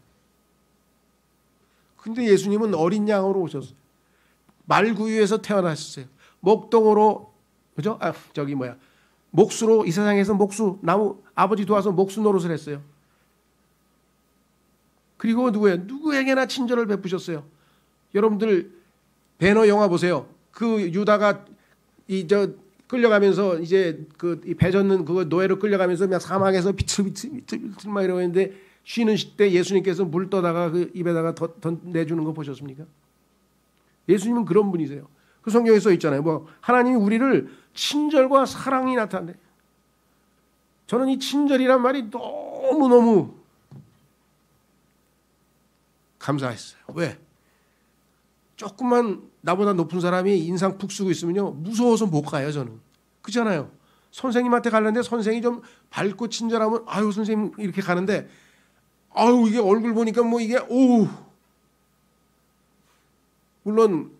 근데 예수님은 어린 양으로 오셨어요. 말구유에서 태어나셨어요. 목동으로 그죠? 목수로 이 세상에서 나무 아버지 도와서 목수 노릇을 했어요. 그리고 누구에게나 친절을 베푸셨어요. 여러분들 배너 영화 보세요. 그 유다가 끌려가면서 이제 배 젓는 그거 노예로 끌려가면서 그냥 사막에서 비틀비틀 막 이러고 있는데 쉬는 때 예수님께서 물 떠다가 그 입에다가 내주는 거 보셨습니까? 예수님은 그런 분이세요. 그 성경에 써 있잖아요. 하나님이 우리를 친절과 사랑이 나타내. 저는 이 친절이란 말이 너무너무 감사했어요. 왜? 조금만 나보다 높은 사람이 인상 푹 쓰고 있으면요. 무서워서 못 가요, 저는. 그렇잖아요. 선생님한테 가는데 선생이 좀 밝고 친절하면 아유, 선생님 이렇게 가는데 아유, 이게 얼굴 보니까 물론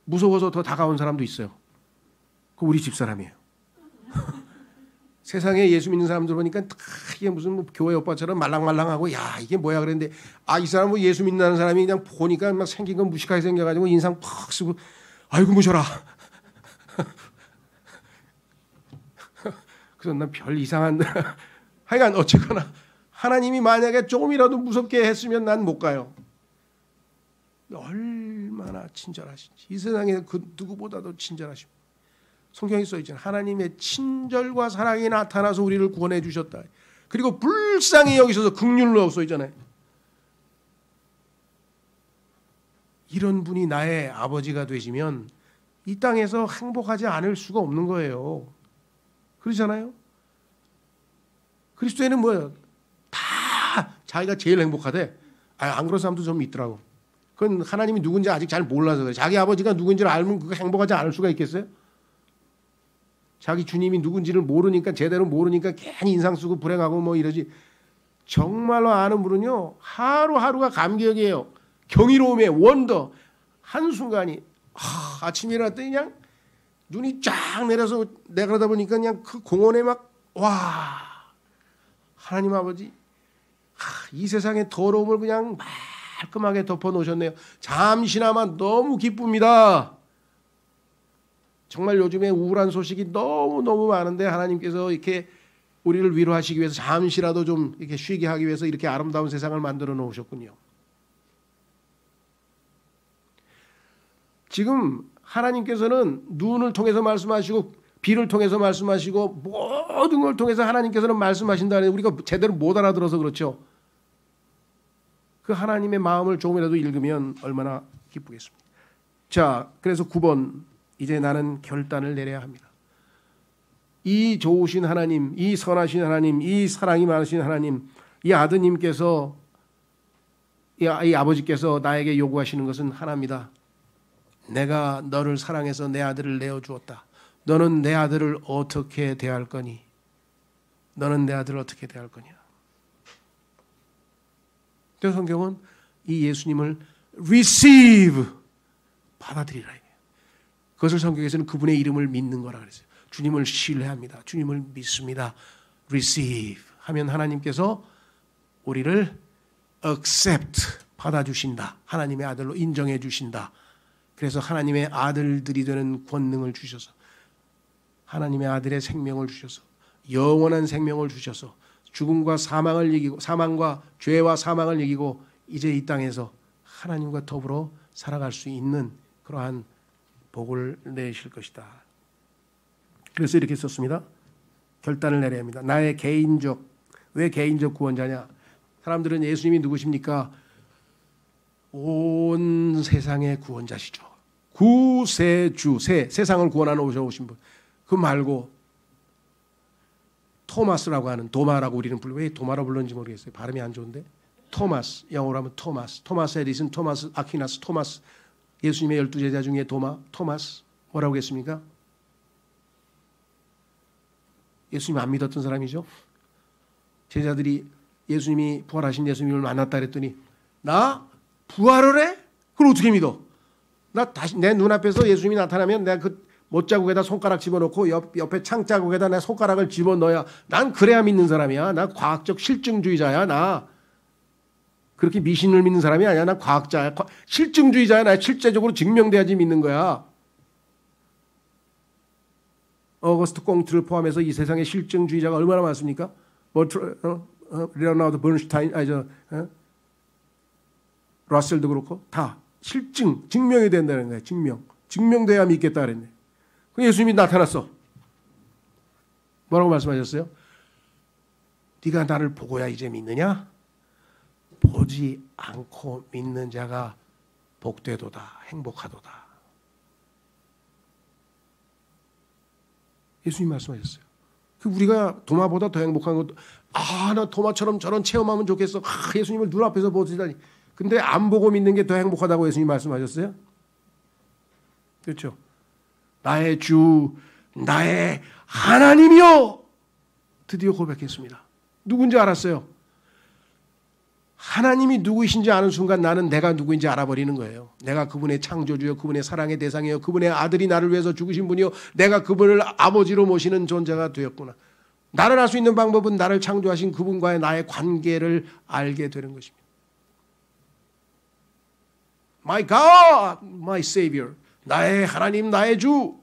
무서워서 더 다가온 사람도 있어요. 그 우리 집사람이에요. 세상에 예수 믿는 사람들 보니까 이게 무슨 교회 오빠처럼 말랑말랑하고 야 이게 뭐야 그랬는데 이 사람은 예수 믿는 사람이 그냥 보니까 막 생긴 건 무식하게 생겨가지고 인상 팍 쓰고 아이고 무셔라. 그래서 난 별 이상한 하여간 어쨌거나 하나님이 만약에 조금이라도 무섭게 했으면 난 못 가요. 얼마나 친절하신지 이 세상에 그 누구보다도 친절하십니다. 성경에 써 있잖아요. 하나님의 친절과 사랑이 나타나서 우리를 구원해 주셨다. 그리고 불쌍히 여기셔서 긍휼로 써 있잖아요. 이런 분이 나의 아버지가 되시면 이 땅에서 행복하지 않을 수가 없는 거예요. 그렇잖아요. 그리스도에는 뭐예요? 다 자기가 제일 행복하대. 안 그런 사람도 좀 있더라고. 그건 하나님이 누군지 아직 잘 몰라서 그래. 자기 아버지가 누군지를 알면 그거 행복하지 않을 수가 있겠어요? 자기 주님이 누군지를 모르니까 제대로 모르니까 괜히 인상 쓰고 불행하고 뭐 이러지. 정말로 아는 분은요 하루하루가 감격이에요. 경이로움의 원더. 한순간이 아침에 일어났더니 그냥 눈이 쫙 내려서 내려다 보니까 그냥 그 공원에 막 와 하나님 아버지 이 세상의 더러움을 그냥 말끔하게 덮어놓으셨네요. 잠시나마 너무 기쁩니다. 정말 요즘에 우울한 소식이 너무너무 많은데 하나님께서 이렇게 우리를 위로하시기 위해서 잠시라도 좀 이렇게 쉬게 하기 위해서 이렇게 아름다운 세상을 만들어 놓으셨군요. 지금 하나님께서는 눈을 통해서 말씀하시고 비를 통해서 말씀하시고 모든 걸 통해서 하나님께서는 말씀하신다는 우리가 제대로 못 알아들어서 그렇죠. 그 하나님의 마음을 조금이라도 읽으면 얼마나 기쁘겠습니까? 자, 그래서 9번 이제 나는 결단을 내려야 합니다. 이 좋으신 하나님, 이 선하신 하나님, 이 사랑이 많으신 하나님, 이 아드님께서 이 아버지께서 나에게 요구하시는 것은 하나입니다. 내가 너를 사랑해서 내 아들을 내어주었다. 너는 내 아들을 어떻게 대할 거니? 너는 내 아들을 어떻게 대할 거냐? 그래서 성경은 이 예수님을 receive 받아들이라. 그것을 성경에서는 그분의 이름을 믿는 거라 그랬어요. 주님을 신뢰합니다. 주님을 믿습니다. receive 하면 하나님께서 우리를 accept 받아주신다. 하나님의 아들로 인정해 주신다. 그래서 하나님의 아들들이 되는 권능을 주셔서 하나님의 아들의 생명을 주셔서 영원한 생명을 주셔서 죽음과 사망을 이기고 사망과 죄와 사망을 이기고 이제 이 땅에서 하나님과 더불어 살아갈 수 있는 그러한 복을 내실 것이다. 그래서 이렇게 썼습니다. 결단을 내려야 합니다. 나의 개인적, 왜 개인적 구원자냐? 사람들은 예수님이 누구십니까? 온 세상의 구원자시죠. 구세주, 세상을 구원하러 오신 분. 그 말고 토마스라고 하는 도마라고 우리는 불러. 왜 도마라 불렀는지 모르겠어요. 발음이 안 좋은데. 토마스, 영어로 하면 토마스 에디슨, 토마스 아퀴나스, 토마스. 예수님의 12제자 중에 토마스 뭐라고 했습니까? 예수님 안 믿었던 사람이죠. 제자들이 예수님이 부활하신 예수님을 만났다 그랬더니 나 부활을 해? 그걸 어떻게 믿어? 나 다시 내 눈앞에서 예수님이 나타나면 내가 그 못자국에다 손가락 집어넣고 옆에 창자국에다 내 손가락을 집어넣어야 난 그래야 믿는 사람이야. 나 과학적 실증주의자야. 나 그렇게 미신을 믿는 사람이 아니야. 나 과학자야. 실증주의자야. 나 실제적으로 증명돼야지 믿는 거야. 어거스트 꽁트를 포함해서 이 세상에 실증주의자가 얼마나 많습니까? 레오나르도 버는슈타인, 러셀도 그렇고 다 증명이 된다는 거야. 증명돼야 믿겠다 그랬네. 예수님이 나타났어. 뭐라고 말씀하셨어요? 네가 나를 보고야 이제 믿느냐? 보지 않고 믿는 자가 복되도다, 행복하도다. 예수님 말씀하셨어요. 우리가 도마보다 더 행복한 것도 나 도마처럼 저런 체험하면 좋겠어. 예수님을 눈앞에서 보시다니. 근데 안 보고 믿는 게 더 행복하다고 예수님 말씀하셨어요? 그렇죠? 나의 주, 나의 하나님이요. 드디어 고백했습니다. 누군지 알았어요. 하나님이 누구이신지 아는 순간 나는 내가 누구인지 알아버리는 거예요. 내가 그분의 창조주요, 그분의 사랑의 대상이요, 그분의 아들이 나를 위해서 죽으신 분이요, 내가 그분을 아버지로 모시는 존재가 되었구나. 나를 알 수 있는 방법은 나를 창조하신 그분과의 나의 관계를 알게 되는 것입니다. My God, my Savior. 나의 하나님, 나의 주.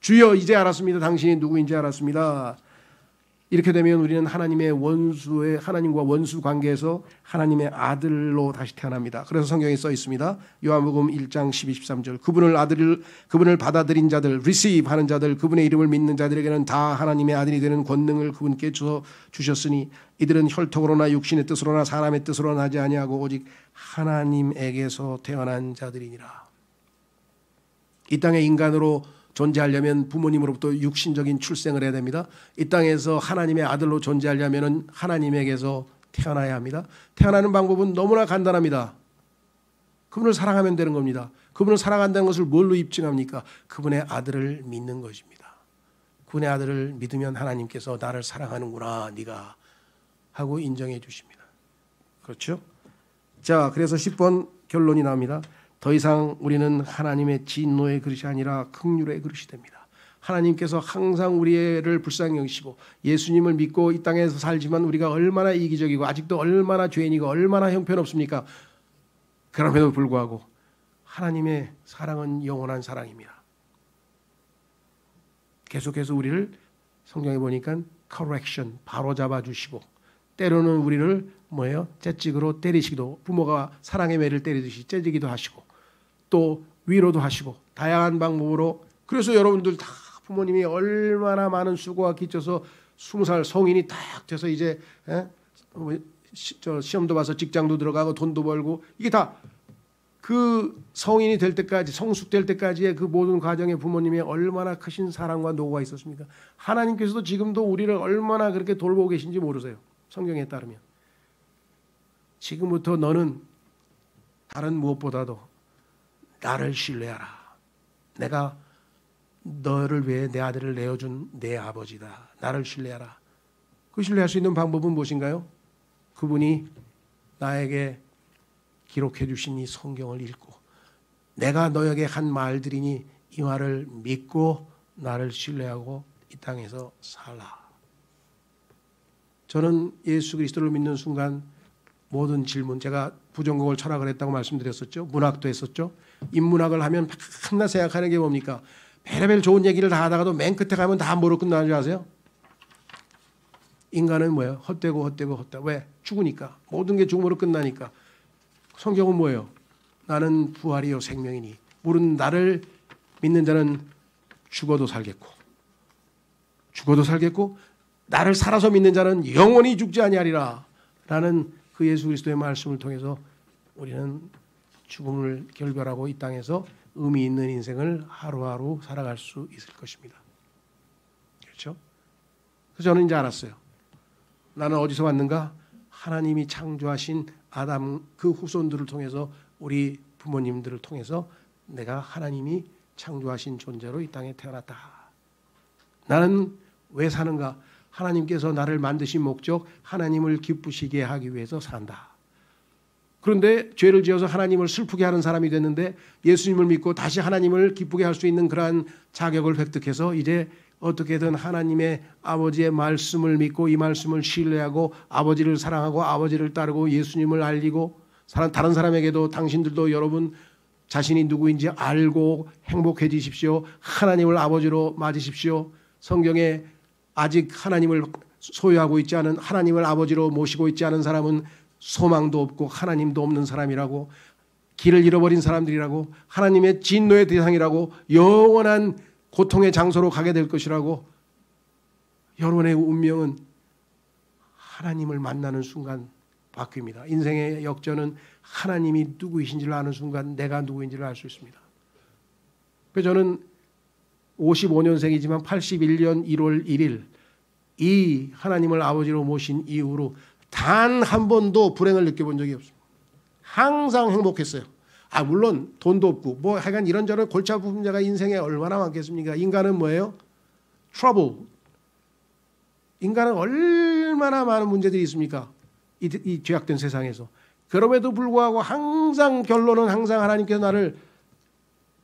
주여 이제 알았습니다. 당신이 누구인지 알았습니다. 이렇게 되면 우리는 하나님과 원수 관계에서 하나님의 아들로 다시 태어납니다. 그래서 성경에 써 있습니다. 요한복음 1장 12, 13절. 그분을 받아들인 자들, receive 하는 자들, 그분의 이름을 믿는 자들에게는 다 하나님의 아들이 되는 권능을 그분께 주셨으니 이들은 혈통으로나 육신의 뜻으로나 사람의 뜻으로나 하지 아니하고 오직 하나님에게서 태어난 자들이니라. 이 땅의 인간으로 존재하려면 부모님으로부터 육신적인 출생을 해야 됩니다. 이 땅에서 하나님의 아들로 존재하려면 하나님에게서 태어나야 합니다. 태어나는 방법은 너무나 간단합니다. 그분을 사랑하면 되는 겁니다. 그분을 사랑한다는 것을 뭘로 입증합니까? 그분의 아들을 믿는 것입니다. 그분의 아들을 믿으면 하나님께서 나를 사랑하는구나 네가 하고 인정해 주십니다. 그렇죠? 자, 그래서 10번 결론이 나옵니다. 더 이상 우리는 하나님의 진노의 그릇이 아니라 긍휼의 그릇이 됩니다. 하나님께서 항상 우리를 불쌍히 여기시고 예수님을 믿고 이 땅에서 살지만 우리가 얼마나 이기적이고 아직도 얼마나 죄인이고 얼마나 형편없습니까? 그럼에도 불구하고 하나님의 사랑은 영원한 사랑입니다. 계속해서 우리를 성경에 보니까 correction, 바로 잡아주시고 때로는 우리를 뭐예요? 채찍으로 때리시기도, 부모가 사랑의 매를 때리듯이 째지기도 하시고 또 위로도 하시고 다양한 방법으로. 그래서 여러분들 다 부모님이 얼마나 많은 수고가 끼쳐서 20살 성인이 딱 돼서 이제 시험도 봐서 직장도 들어가고 돈도 벌고 이게 다 그 성인이 될 때까지 성숙될 때까지의 그 모든 과정에 부모님이 얼마나 크신 사랑과 노고가 있었습니까? 하나님께서도 지금도 우리를 얼마나 그렇게 돌보고 계신지 모르세요. 성경에 따르면 지금부터 너는 다른 무엇보다도 나를 신뢰하라. 내가 너를 위해 내 아들을 내어준 내 아버지다. 나를 신뢰하라. 그 신뢰할 수 있는 방법은 무엇인가요? 그분이 나에게 기록해 주신 이 성경을 읽고 내가 너에게 한 말들이니 이 말을 믿고 나를 신뢰하고 이 땅에서 살라. 저는 예수 그리스도를 믿는 순간 모든 질문, 제가 부전공을 철학을 했다고 말씀드렸었죠. 문학도 했었죠. 인문학을 하면 맨날 생각하는 게 뭡니까? 별의별 좋은 얘기를 다 하다가도 맨 끝에 가면 다 뭐로 끝나는 줄 아세요? 인간은 뭐예요? 헛되고. 왜? 죽으니까. 모든 게 죽음으로 끝나니까. 성경은 뭐예요? 나는 부활이요 생명이니 모든 나를 믿는 자는 죽어도 살겠고 나를 살아서 믿는 자는 영원히 죽지 아니하리라 라는 그 예수 그리스도의 말씀을 통해서 우리는 죽음을 결별하고 이 땅에서 의미 있는 인생을 하루하루 살아갈 수 있을 것입니다. 그렇죠? 그래서 저는 이제 알았어요. 나는 어디서 왔는가? 하나님이 창조하신 아담 그 후손들을 통해서 우리 부모님들을 통해서 내가 하나님이 창조하신 존재로 이 땅에 태어났다. 나는 왜 사는가? 하나님께서 나를 만드신 목적 하나님을 기쁘시게 하기 위해서 산다. 그런데 죄를 지어서 하나님을 슬프게 하는 사람이 됐는데 예수님을 믿고 다시 하나님을 기쁘게 할 수 있는 그러한 자격을 획득해서 이제 어떻게든 하나님의 아버지의 말씀을 믿고 이 말씀을 신뢰하고 아버지를 사랑하고 아버지를 따르고 예수님을 알리고 다른 사람에게도 당신들도 여러분 자신이 누구인지 알고 행복해지십시오. 하나님을 아버지로 맞으십시오. 성경에 아직 하나님을 소유하고 있지 않은 하나님을 아버지로 모시고 있지 않은 사람은 소망도 없고 하나님도 없는 사람이라고 길을 잃어버린 사람들이라고 하나님의 진노의 대상이라고 영원한 고통의 장소로 가게 될 것이라고 여러분의 운명은 하나님을 만나는 순간 바뀝니다. 인생의 역전은 하나님이 누구이신지를 아는 순간 내가 누구인지를 알 수 있습니다. 그래서 저는 55년생이지만 81년 1월 1일 이 하나님을 아버지로 모신 이후로 단 한 번도 불행을 느껴본 적이 없습니다. 항상 행복했어요. 물론 돈도 없고 뭐 하여간 이런저런 골치 아픈 문제가 인생에 얼마나 많겠습니까? 인간은 뭐예요? trouble. 인간은 얼마나 많은 문제들이 있습니까? 이 죄악된 세상에서. 그럼에도 불구하고 항상 결론은 항상 하나님께서 나를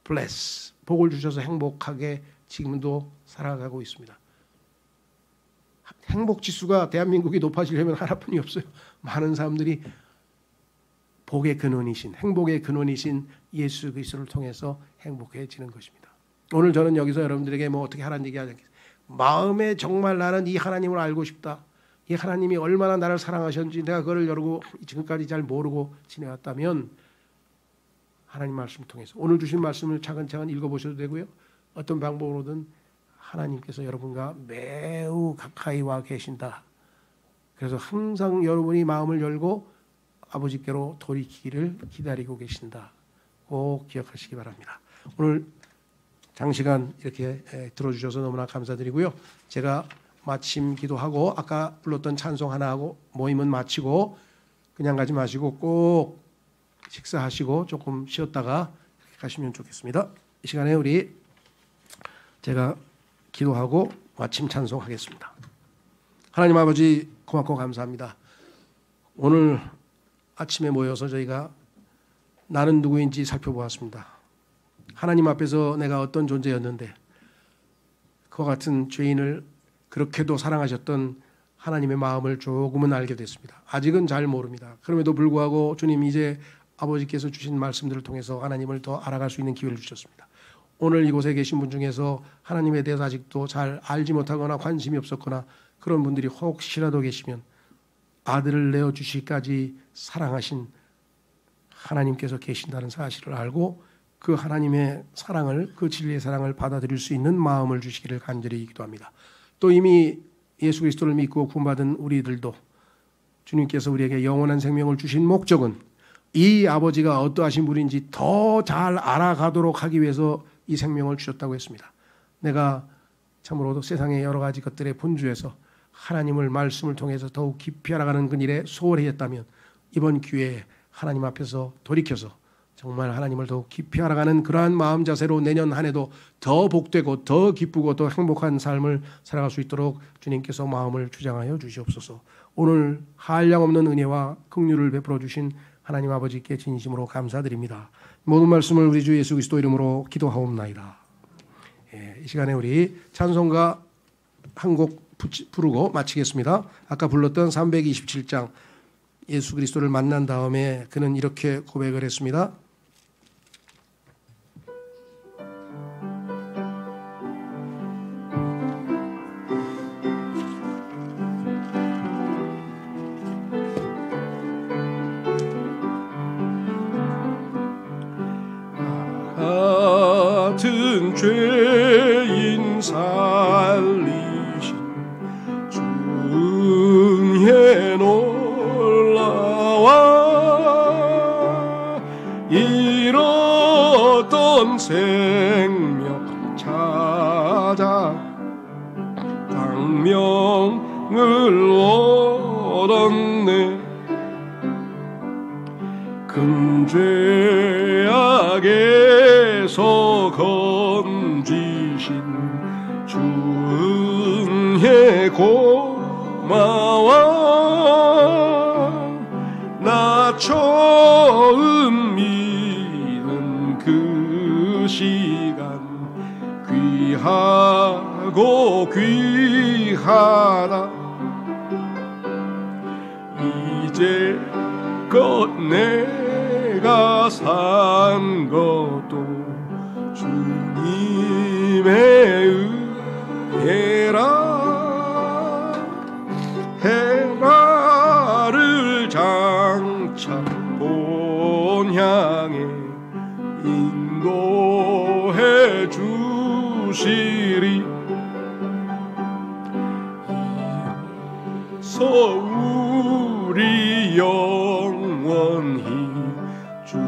bless, 복을 주셔서 행복하게 지금도 살아가고 있습니다. 행복 지수가 대한민국이 높아지려면 하나뿐이 없어요. 많은 사람들이 복의 근원이신 행복의 근원이신 예수 그리스도를 통해서 행복해지는 것입니다. 오늘 저는 여기서 여러분들에게 뭐 어떻게 하라는 얘기 하지 않겠습니다. 마음에 정말 나는 이 하나님을 알고 싶다. 이 하나님이 얼마나 나를 사랑하셨는지 내가 그걸 여러고 지금까지 잘 모르고 지내왔다면 하나님 말씀을 통해서 오늘 주신 말씀을 차근차근 읽어보셔도 되고요. 어떤 방법으로든 하나님께서 여러분과 매우 가까이 와 계신다. 그래서 항상 여러분이 마음을 열고 아버지께로 돌이키기를 기다리고 계신다. 꼭 기억하시기 바랍니다. 오늘 장시간 이렇게 들어주셔서 너무나 감사드리고요. 제가 마침 기도하고 아까 불렀던 찬송 하나 하고 모임은 마치고 그냥 가지 마시고 꼭 식사하시고 조금 쉬었다가 가시면 좋겠습니다. 이 시간에 제가 기도하고 마침 찬송하겠습니다. 하나님 아버지 고맙고 감사합니다. 오늘 아침에 모여서 저희가 나는 누구인지 살펴보았습니다. 하나님 앞에서 내가 어떤 존재였는데 그와 같은 죄인을 그렇게도 사랑하셨던 하나님의 마음을 조금은 알게 됐습니다. 아직은 잘 모릅니다. 그럼에도 불구하고 주님 이제 아버지께서 주신 말씀들을 통해서 하나님을 더 알아갈 수 있는 기회를 주셨습니다. 오늘 이곳에 계신 분 중에서 하나님에 대해서 아직도 잘 알지 못하거나 관심이 없었거나 그런 분들이 혹시라도 계시면 아들을 내어주시기까지 사랑하신 하나님께서 계신다는 사실을 알고 그 하나님의 사랑을, 그 진리의 사랑을 받아들일 수 있는 마음을 주시기를 간절히 기도합니다. 또 이미 예수 그리스도를 믿고 구원받은 우리들도 주님께서 우리에게 영원한 생명을 주신 목적은 이 아버지가 어떠하신 분인지 더 잘 알아가도록 하기 위해서 이 생명을 주셨다고 했습니다. 내가 참으로도 세상의 여러 가지 것들의 본주에서 하나님을 말씀을 통해서 더욱 깊이 알아가는 그 일에 소홀히 했다면 이번 기회에 하나님 앞에서 돌이켜서 정말 하나님을 더욱 깊이 알아가는 그러한 마음 자세로 내년 한 해도 더 복되고 더 기쁘고 더 행복한 삶을 살아갈 수 있도록 주님께서 마음을 주장하여 주시옵소서. 오늘 한량없는 은혜와 긍휼을 베풀어 주신 하나님 아버지께 진심으로 감사드립니다. 모든 말씀을 우리 주 예수 그리스도 이름으로 기도하옵나이다. 이 시간에 우리 찬송가 한 곡 부르고 마치겠습니다. 아까 불렀던 327장 예수 그리스도를 만난 다음에 그는 이렇게 고백을 했습니다. 같은 죄인 살리신 주의 놀라와 잃었던 생명 찾아 광명을 얻었네. 큰 죄악에서 건지신 주 은혜 고마워. 나 처음 믿은 그 시간 귀하고 귀하다. 이제껏 내가 산 것도 주님의 은혜라. 해가를 장차 본향에 인도해 주시리. 이어서 우리 영원히 주님의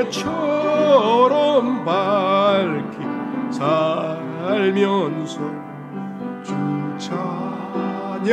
해처럼 밝히 살면서 주 찬양하리.